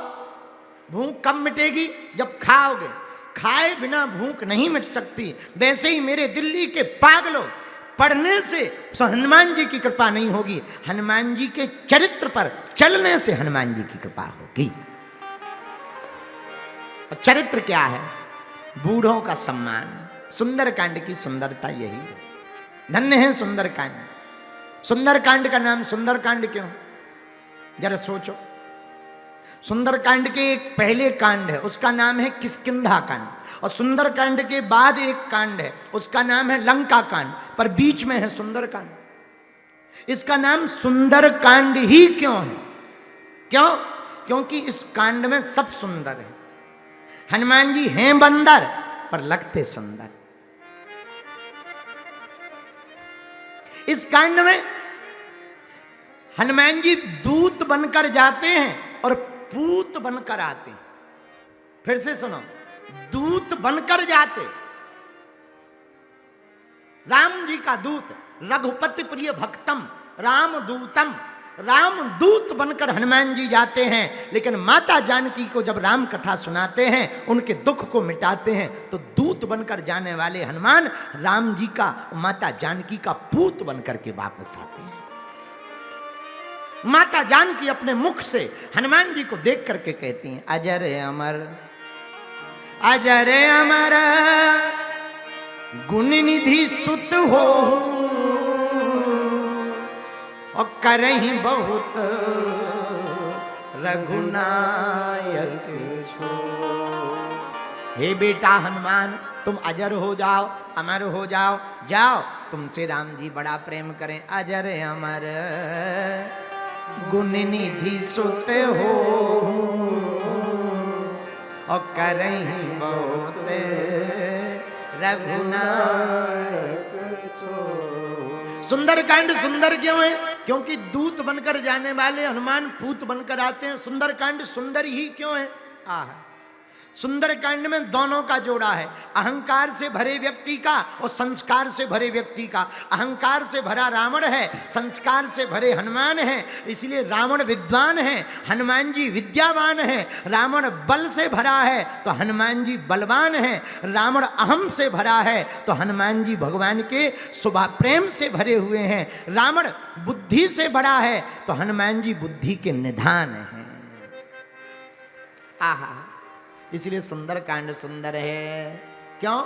भूख कब मिटेगी? जब खाओगे। खाए बिना भूख नहीं मिट सकती। वैसे ही मेरे दिल्ली के पागलों, पढ़ने से हनुमान जी की कृपा नहीं होगी, हनुमान जी के चरित्र पर चलने से हनुमान जी की कृपा होगी। और चरित्र क्या है? बूढ़ों का सम्मान। सुंदरकांड की सुंदरता यही है। धन्य है सुंदरकांड। सुंदरकांड का नाम सुंदरकांड क्यों? जरा सोचो। सुंदरकांड के एक पहले कांड है, उसका नाम है किष्किंधा कांड, और सुंदरकांड के बाद एक कांड है, उसका नाम है लंका कांड, पर बीच में है सुंदरकांड। इसका नाम सुंदरकांड ही क्यों है? क्यों? क्योंकि इस कांड में सब सुंदर है। हनुमान जी हैं बंदर पर लगते सुंदर। इस कांड में हनुमान जी दूत बनकर जाते हैं और पूत बनकर आते। फिर से सुनो, दूत बनकर जाते। राम जी का दूत, रघुपति प्रिय भक्तम राम दूतम, राम दूत बनकर हनुमान जी जाते हैं। लेकिन माता जानकी को जब राम कथा सुनाते हैं, उनके दुख को मिटाते हैं, तो दूत बनकर जाने वाले हनुमान राम जी का, माता जानकी का पूत बनकर के वापस आते हैं। माता जानकी अपने मुख से हनुमान जी को देख करके कहती हैं, अजर अमर, अजर अमर गुण निधि सुत हो, और करही बहुत रघुनायक छो। हे बेटा हनुमान, तुम अजर हो जाओ, अमर हो जाओ, जाओ तुमसे राम जी बड़ा प्रेम करें। अजर अमर गुण निधि सुत हो, और करहीं बहुत रघुनाथ। सुंदरकांड सुंदर क्यों है? क्योंकि दूत बनकर जाने वाले हनुमान पूत बनकर आते हैं। सुंदरकांड सुंदर ही क्यों है? सुंदरकांड में दोनों का जोड़ा है, अहंकार से भरे व्यक्ति का और संस्कार से भरे व्यक्ति का। अहंकार से भरा रावण है, संस्कार से भरे हनुमान है। इसलिए रावण विद्वान है, हनुमान जी विद्यावान है। रावण बल से भरा है तो हनुमान जी बलवान है। रावण अहम से भरा है तो हनुमान जी भगवान के सुभा प्रेम से भरे हुए हैं। रावण बुद्धि से भरा है तो हनुमान जी बुद्धि के निधान हैं। आहा, इसलिए सुंदरकांड सुंदर है। क्यों?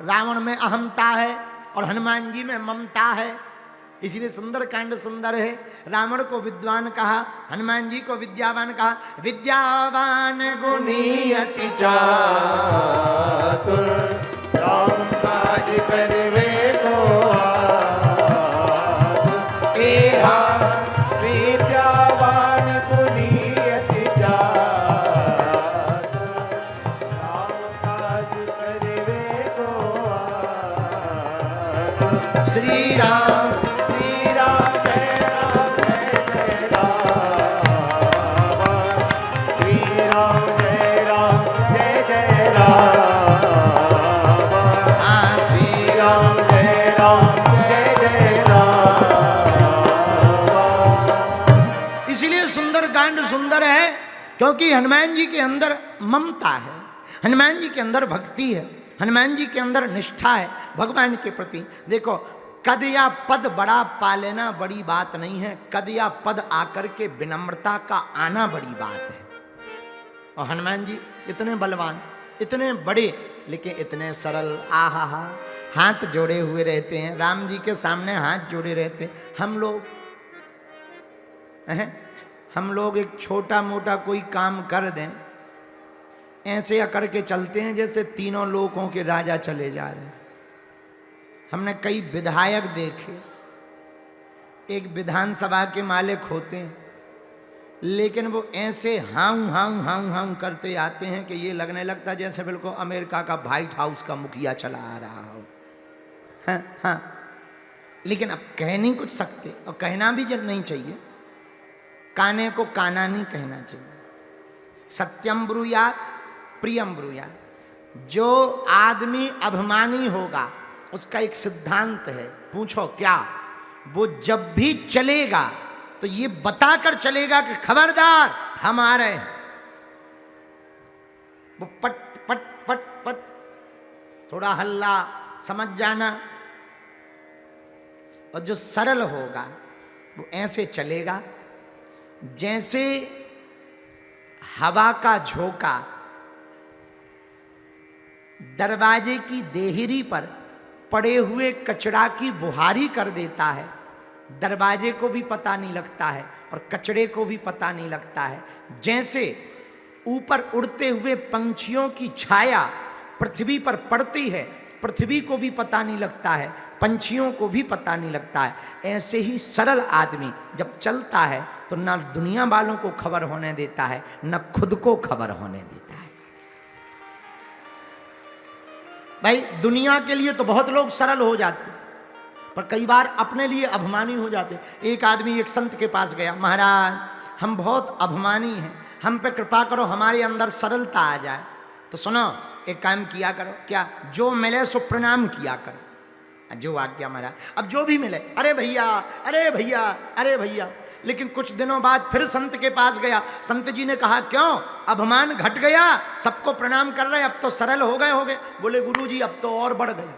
रावण में अहमता है और हनुमान जी में ममता है, इसलिए सुंदरकांड सुंदर है। रावण को विद्वान कहा, हनुमान जी को विद्यावान कहा। विद्यावान गुणी अति चातुर राम काज करवे को आतुर। एहा विद्यावान गुणी अति चातुर राम काज करवे को आतुर। श्री राम श्री राम जय राम जय जय राम। श्री राम जय राम जय जय राम। श्री राम जय राम जय जय राम। इसलिए सुंदरकांड सुंदर है क्योंकि हनुमान जी के अंदर ममता है, हनुमान जी के अंदर भक्ति है, हनुमान जी के अंदर निष्ठा है भगवान के प्रति। देखो, कद या पद बड़ा पा लेना बड़ी बात नहीं है, कद या पद आकर के विनम्रता का आना बड़ी बात है। और हनुमान जी इतने बलवान, इतने बड़े, लेकिन इतने सरल। आहा हा, हाथ जोड़े हुए रहते हैं, राम जी के सामने हाथ जोड़े रहते हैं। हम लोग एक छोटा मोटा कोई काम कर दें, ऐसे अकड़ के चलते हैं जैसे तीनों लोकों के राजा चले जा रहे हैं। हमने कई विधायक देखे, एक विधानसभा के मालिक होते हैं, लेकिन वो ऐसे हाउ हाउ हाउ हाउ करते आते हैं कि ये लगने लगता है जैसे बिल्कुल अमेरिका का व्हाइट हाउस का मुखिया चला आ रहा हो। हाँ, लेकिन अब कह नहीं कुछ सकते और कहना भी जब नहीं चाहिए। काने को काना नहीं कहना चाहिए। सत्यम ब्रूयात प्रियम ब्रूयात। जो आदमी अभिमानी होगा उसका एक सिद्धांत है, पूछो क्या? वो जब भी चलेगा तो ये बताकर चलेगा कि खबरदार हम आ रहे हैं। वो पट पट पट पट थोड़ा हल्ला समझ जाना। और जो सरल होगा वो ऐसे चलेगा जैसे हवा का झोंका दरवाजे की देहरी पर पड़े हुए कचरा की बुहारी कर देता है। दरवाजे को भी पता नहीं लगता है और कचरे को भी पता नहीं लगता है। जैसे ऊपर उड़ते हुए पंछियों की छाया पृथ्वी पर पड़ती है, पृथ्वी को भी पता नहीं लगता है, पंछियों को भी पता नहीं लगता है। ऐसे ही सरल आदमी जब चलता है तो न दुनिया वालों को खबर होने देता है, न खुद को खबर होने देता है। भाई, दुनिया के लिए तो बहुत लोग सरल हो जाते, पर कई बार अपने लिए अभिमानी हो जाते। एक आदमी एक संत के पास गया, महाराज हम बहुत अभिमानी हैं, हम पे कृपा करो, हमारे अंदर सरलता आ जाए। तो सुनो, एक काम किया करो। क्या? जो मिले सो प्रणाम किया करो। जो आज्ञा महाराज। अब जो भी मिले, अरे भैया अरे भैया अरे भैया। लेकिन कुछ दिनों बाद फिर संत के पास गया। संत जी ने कहा, क्यों अभिमान घट गया? सबको प्रणाम कर रहे, अब तो सरल हो गए। बोले गुरुजी अब तो और बढ़ गया।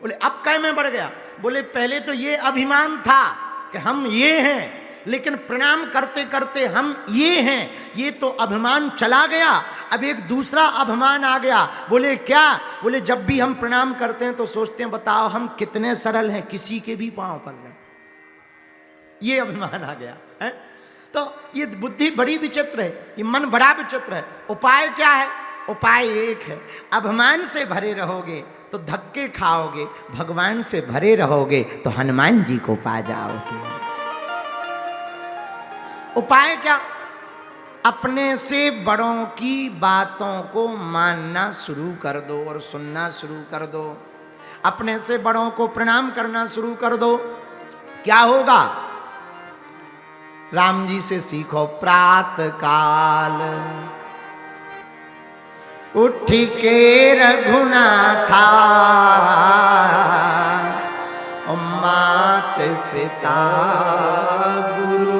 बोले अब कै में बढ़ गया? बोले पहले तो ये अभिमान था कि हम ये हैं, लेकिन प्रणाम करते करते हम ये हैं, ये तो अभिमान चला गया, अब एक दूसरा अभिमान आ गया। बोले क्या? बोले जब भी हम प्रणाम करते हैं तो सोचते हैं बताओ हम कितने सरल हैं, किसी के भी पांव पर रहे। ये अभिमान आ गया है। तो ये बुद्धि बड़ी विचित्र है, ये मन बड़ा विचित्र है। उपाय क्या है? उपाय एक है, अभिमान से भरे रहोगे तो धक्के खाओगे, भगवान से भरे रहोगे तो हनुमान जी को पा जाओगे। उपाय क्या? अपने से बड़ों की बातों को मानना शुरू कर दो और सुनना शुरू कर दो। अपने से बड़ों को प्रणाम करना शुरू कर दो। क्या होगा? राम जी से सीखो। प्रातः काल उठ के रघुनाथा, मात पिता गुरु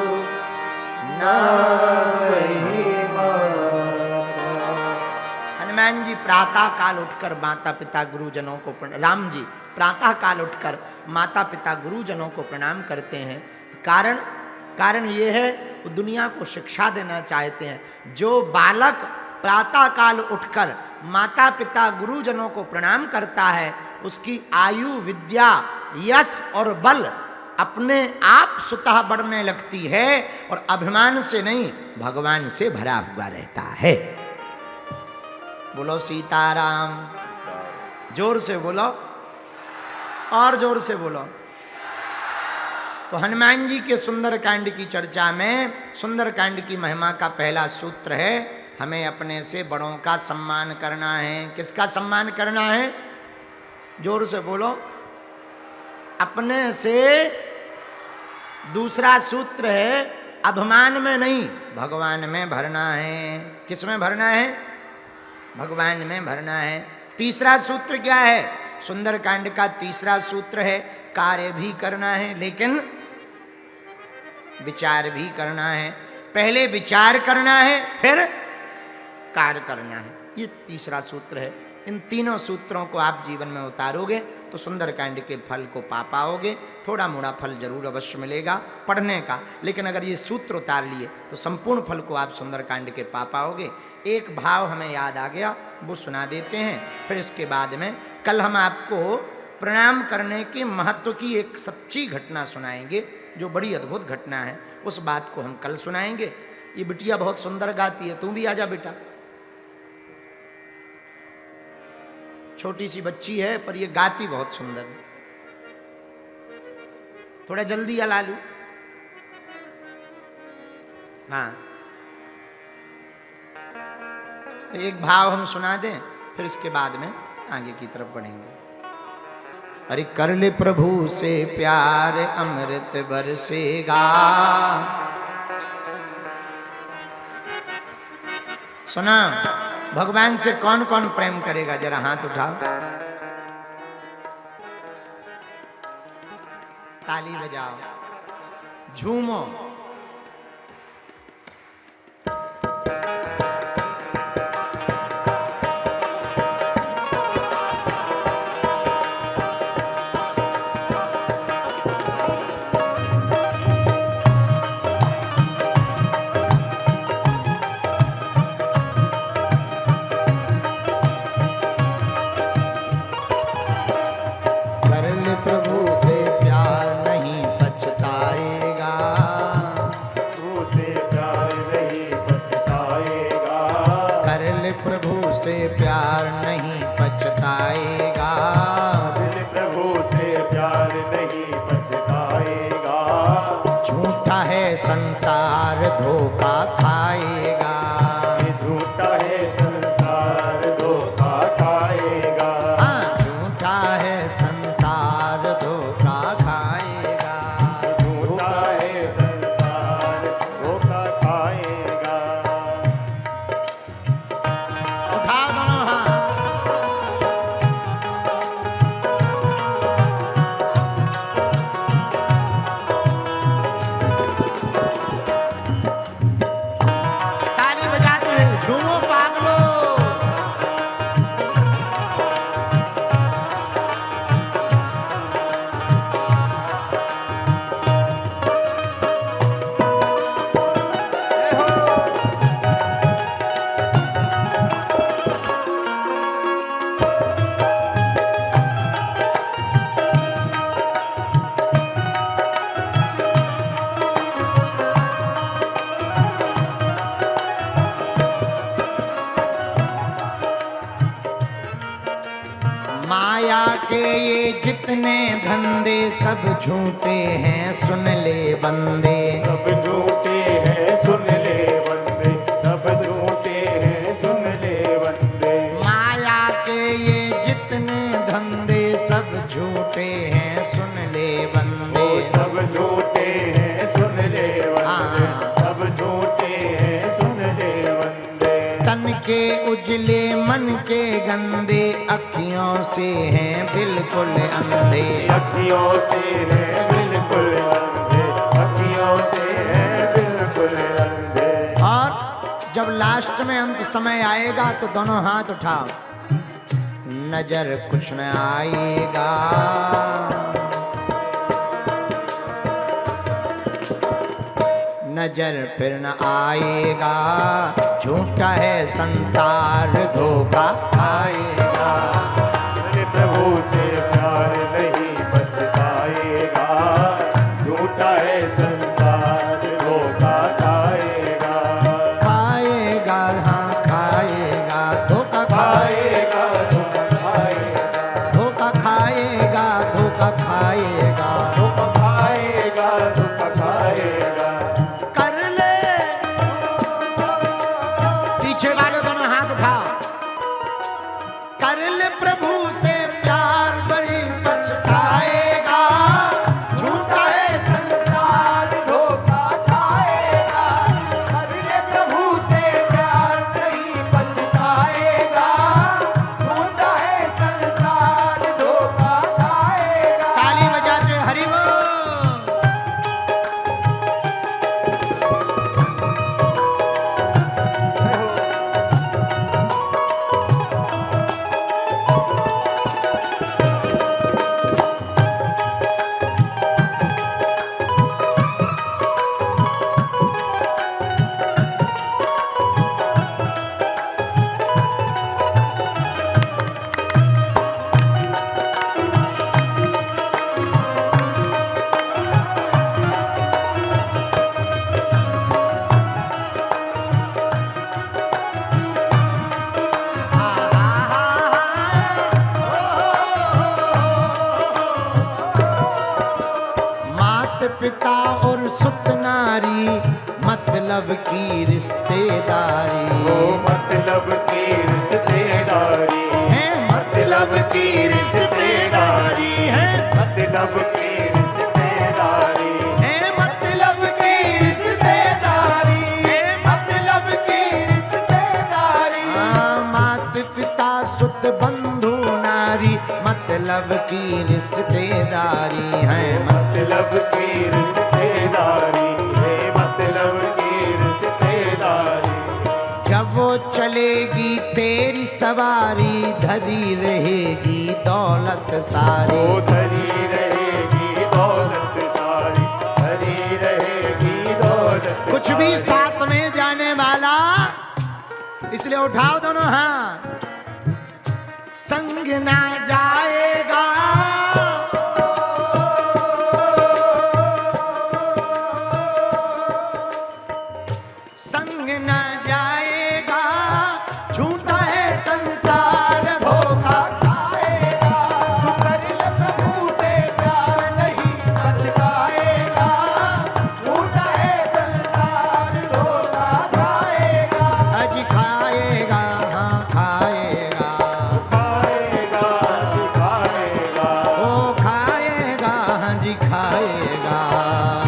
हनुमान जी प्रातः काल उठकर माता पिता गुरुजनों को राम जी प्रातः काल उठकर माता पिता गुरुजनों को प्रणाम करते हैं। कारण ये है, वो दुनिया को शिक्षा देना चाहते हैं। जो बालक प्रातः काल उठकर माता पिता गुरुजनों को प्रणाम करता है, उसकी आयु, विद्या, यश और बल अपने आप स्वतः बढ़ने लगती है और अभिमान से नहीं, भगवान से भरा हुआ रहता है। बोलो सीताराम। जोर से बोलो और जोर से बोलो। तो हनुमान जी के सुंदरकांड की चर्चा में सुंदरकांड की महिमा का पहला सूत्र है, हमें अपने से बड़ों का सम्मान करना है। किसका सम्मान करना है? जोर से बोलो। अपने से। दूसरा सूत्र है, अभिमान में नहीं, भगवान में भरना है। किस में भरना है? भगवान में भरना है। तीसरा सूत्र क्या है? सुंदरकांड का तीसरा सूत्र है, कार्य भी करना है लेकिन विचार भी करना है। पहले विचार करना है, फिर कार्य करना है। ये तीसरा सूत्र है। इन तीनों सूत्रों को आप जीवन में उतारोगे तो सुंदरकांड के फल को पा पाओगे। थोड़ा मोड़ा फल जरूर अवश्य मिलेगा पढ़ने का, लेकिन अगर ये सूत्र उतार लिए तो संपूर्ण फल को आप सुंदरकांड के पा पाओगे। एक भाव हमें याद आ गया, वो सुना देते हैं। फिर इसके बाद में कल हम आपको प्रणाम करने के महत्व की एक सच्ची घटना सुनाएंगे, जो बड़ी अद्भुत घटना है। उस बात को हम कल सुनाएंगे। ये बिटिया बहुत सुंदर गाती है, तू भी आजा बेटा। छोटी सी बच्ची है पर ये गाती बहुत सुंदर है। थोड़ा जल्दी अला लू। हाँ, एक भाव हम सुना दें, फिर इसके बाद में आगे की तरफ बढ़ेंगे। अरे कर ले प्रभु से प्यार, अमृत बरसेगा। सुना? भगवान से कौन कौन प्रेम करेगा? जरा हाथ उठाओ, ताली बजाओ, झूमो। संसार धोखा खाएगा, ये झूठा है संसार धोखा खाएगा। हाँ, झूठा है संसार धोखा खाएगा, झूठा है संसार धोखा खाएगा। उठाओ दोनों हाथ। माया के ये जितने धंधे सब झूठे हैं, सुन ले बंदे। सब झूठे हैं सुन ले बंदे, गंदे, अखियों से हैं बिल्कुल अंधे। अखियों से है बिल्कुल अंधे, अखियों से है बिल्कुल अंधे। और जब लास्ट में अंत समय आएगा तो दोनों हाथ उठाओ। नजर कुछ न आएगा, नजर फिर न आएगा, झूठा है संसार धोखा आएगा। अरे प्रभु से प्यार नहीं बचताएगा, झूठा है संसार धोखा खाएगा। खाएगा, हाँ खाएगा, धोखा खाएगा धोखा खाएगा, धोखा खाएगा, धोखा खाएगा। धोखा खाएगा धोखा खाएगा। कर ले, पीछे वाले दोनों हाथ उठाओ। कर ले प्रभु से प्यार, बड़ी पछताएगा, झूठा है संसार धोखा खाएगा। अरे प्रभु से प्यार नहीं बचताएगा, झूठा है संसार धोखा खाएगा। ताली बजाते हरि बोल। मात पिता और सुत नारी, मतलब की रिश्तेदारी वो मतलब की रिश्तेदारी है, मतलब की रिश्तेदारी है, मतलब की रिश्तेदारी है मतलब की रिश्तेदारी है, मतलब की रिश्तेदारी। मात पिता सुत बंधु नारी, मतलब की रिश्तेदारी है। मतलब की रिश्तेदारी है, मतलब की रिश्तेदारी। जब वो चलेगी तेरी सवारी, धरी रहेगी दौलत सारी। वो धरी रहेगी दौलत सारी, धरी रहेगी दौलत कुछ भी सारी। साथ में जाने वाला, इसलिए उठाओ दोनों हाथ। संग ना जाएगा, संग ना जाएगा, झूठा है संसार धोखा खाएगा। तू कर ले प्रभु से प्यार नहीं बचताएगा, झूठा है संसार धोखा खाएगा। अज खाएगा, हाँ खाएगा, खाएगा खाएगा, ओ खाएगा, हाँ जी खाएगा।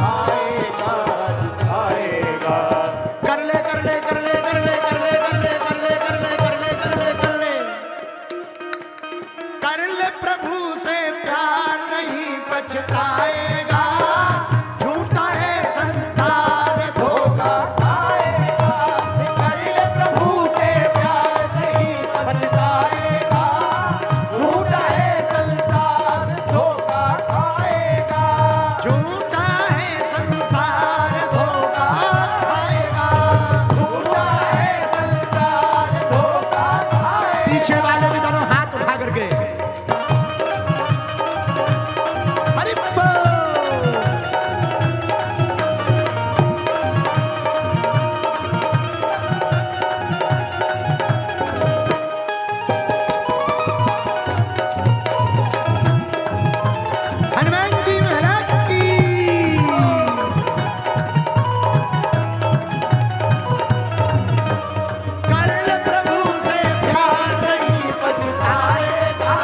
खाएगा खाएगा। कर ले कर ले कर ले कर ले कर ले कर ले कर ले कर ले कर ले कर ले कर ले कर ले प्रभु से प्यार नहीं पछताएगा, झूठा है संसार धोखा। खाएगा कर ले प्रभु से प्यार नहीं बचताएगा, झूठा है संसार धोखा खाएगा। झूठा है संसार धोखा खाएगा। झूठा है संसार धोखा खाएगा। पीछे वाले भी दोनों हाथ उठा करके हरि बोल। हनुमान जी महाराज की। कर ले प्रभु से प्यार नहीं बचताएगा,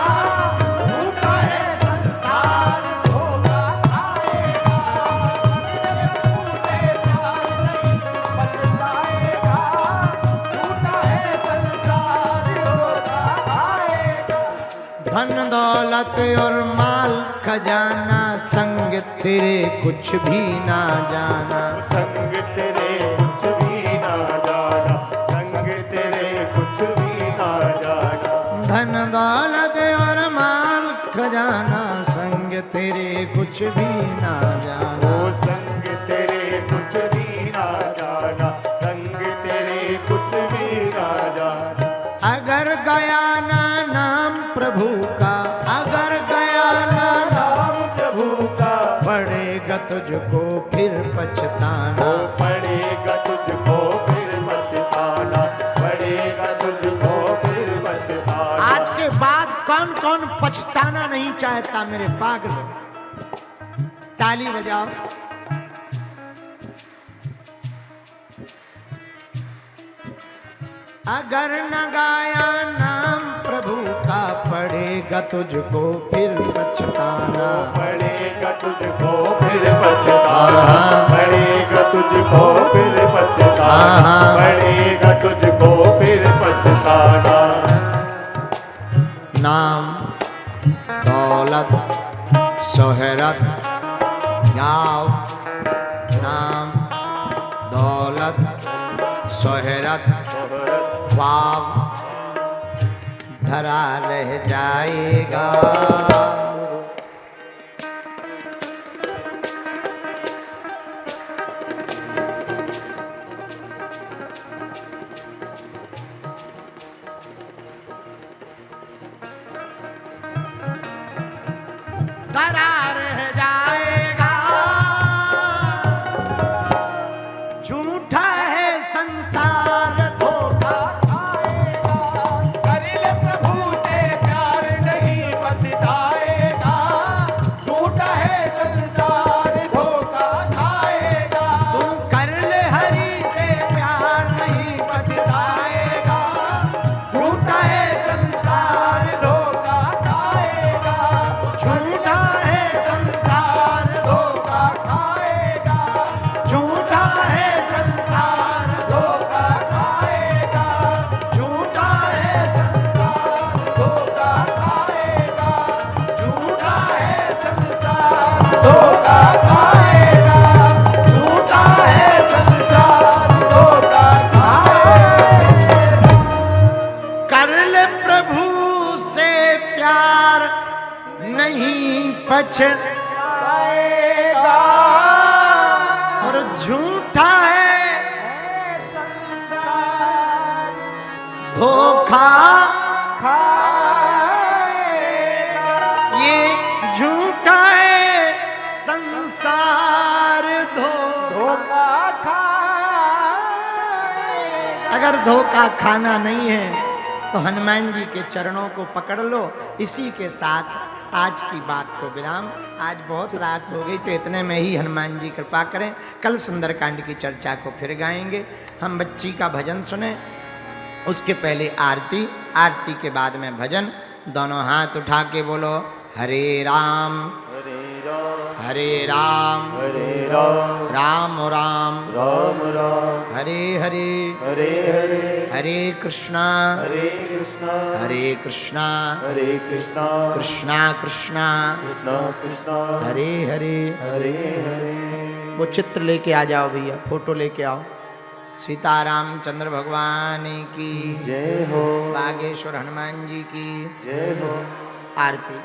धन दौलत और माल खजाना संग तेरे कुछ भी ना जाना। संग तेरे कुछ भी ना जाना, संग तेरे कुछ भी ना जाना। धन दौलत और माल खजाना संग तेरे कुछ भी ना जाना। ओ संग तेरे कुछ भी ना जाना, संग तेरे कुछ भी ना जाना। अगर गया ना नाम प्रभु का, अगर गया ना नाम प्रभु का, पड़ेगा तुझको फिर पछताना। ओ पड़ेगा तुझको फिर पछताना, पड़ेगा तुझको फिर पछताना। आज के बाद कौन कौन पछताना नहीं चाहता मेरे पागल? ताली बजाओ। अगर न गाया नाम प्रभु का पड़ेगा तुझको फिर पछताना। पड़ेगा तुझको फिर पछताना, पड़ेगा तुझको फिर पछताना, पड़ेगा तुझको फिर पछताना। नाम दौलत शोहरत याव, नाम दौलत शोहरत वाव धरा रह जाएगा। धरा रह जाएगा। झूठा है संसार धोखा खाएगा। कर ले प्रभु से प्यार नहीं पछताएगा। झूठा है संसार धोखा खाएगा। तू कर ले हरि से प्यार नहीं पछताएगा। झूठा है संसार धोखा खाएगा। झूठा है संसार धोखा खाएगा। झूठा है संसार धोखा खाएगा। झूठा है संसार धोखा खाएगा। झूठा है संसार धोखा खाएगा। झूठा है संसार धोखा खाएगा। कर ले प्रभु से प्यार नहीं पछताएगा। और झूठा है संसार धोखा खाएगा। ये झूठा है संसार धोखा खाएगा। अगर धोखा खाना नहीं है तो हनुमान जी के चरणों को पकड़ लो। इसी के साथ आज की बात को विराम। आज बहुत रात हो गई तो इतने में ही हनुमान जी कृपा करें। कल सुंदरकांड की चर्चा को फिर गाएंगे। हम बच्ची का भजन सुने, उसके पहले आरती, आरती के बाद में भजन। दोनों हाथ उठा के बोलो हरे राम हरे राम, हरे राम हरे राम, राम राम राम राम, हरे हरे हरे हरे, हरे कृष्णा हरे कृष्णा, हरे कृष्णा हरे कृष्णा, कृष्णा कृष्णा कृष्णा कृष्णा, हरे हरे। हरे हरे। वो चित्र लेके आ जाओ भैया, फोटो लेके आओ। सीताराम चंद्र भगवान की जय हो, बागेश्वर हनुमान जी की जय हो। आरती।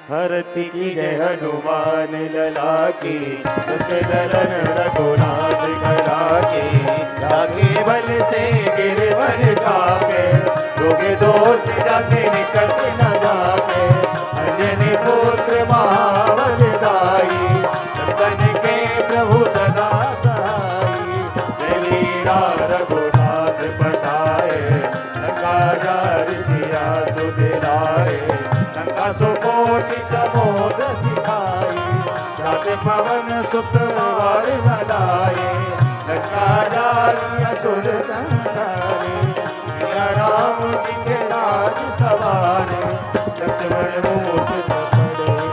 हरति की जय हनुमान लला की, उसके दलन रघुनाथ कला की। जाके बल से गिरवर कापे, रोगे दोष जाके निकट न जाके। अंजनी पुत्र महाबल दाई, संतन के प्रभु सदा सहाई। जय लीला रघुनाथ पठाए, लंका जार सिया सुदिलाए। लंका सुकोटि समुद्र सिखाई, जाते पवन सुत वर भलाए। लंका जारी असुर संहारे, सिया राम जी के राज सवारे। लक्ष्मण मूर्ति पड़े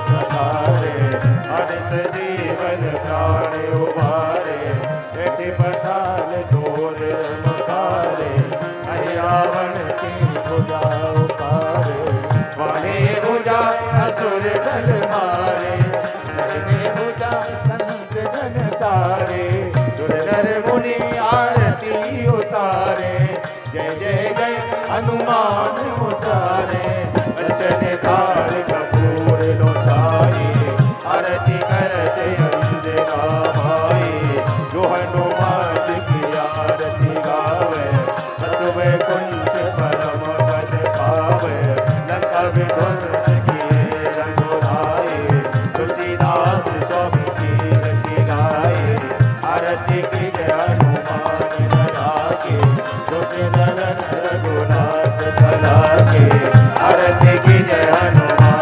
सवारे, हर्ष जीवन प्राण उबारे। बैठे पताल तोर मकारे, हरि रावण की भुजा उतारे। वाले भुजा जल मारे नैने भुजा संत जन तारे दुर नर मुनि आरती उतारे जय जय जय हनुमान उचारे कंचन थाल कपूर लोचाए आरती करते अंजना भाई जो हनुमान की आरती गावे हसवे कुंठ परम पद पावे लंका विध्वंस किए रघुराए तुलसीदास स्वामी की रति गाए आरती की जय हनुमान लगा के दुष्ट नरन रघुनाथ भला के आरती की जय हनुमान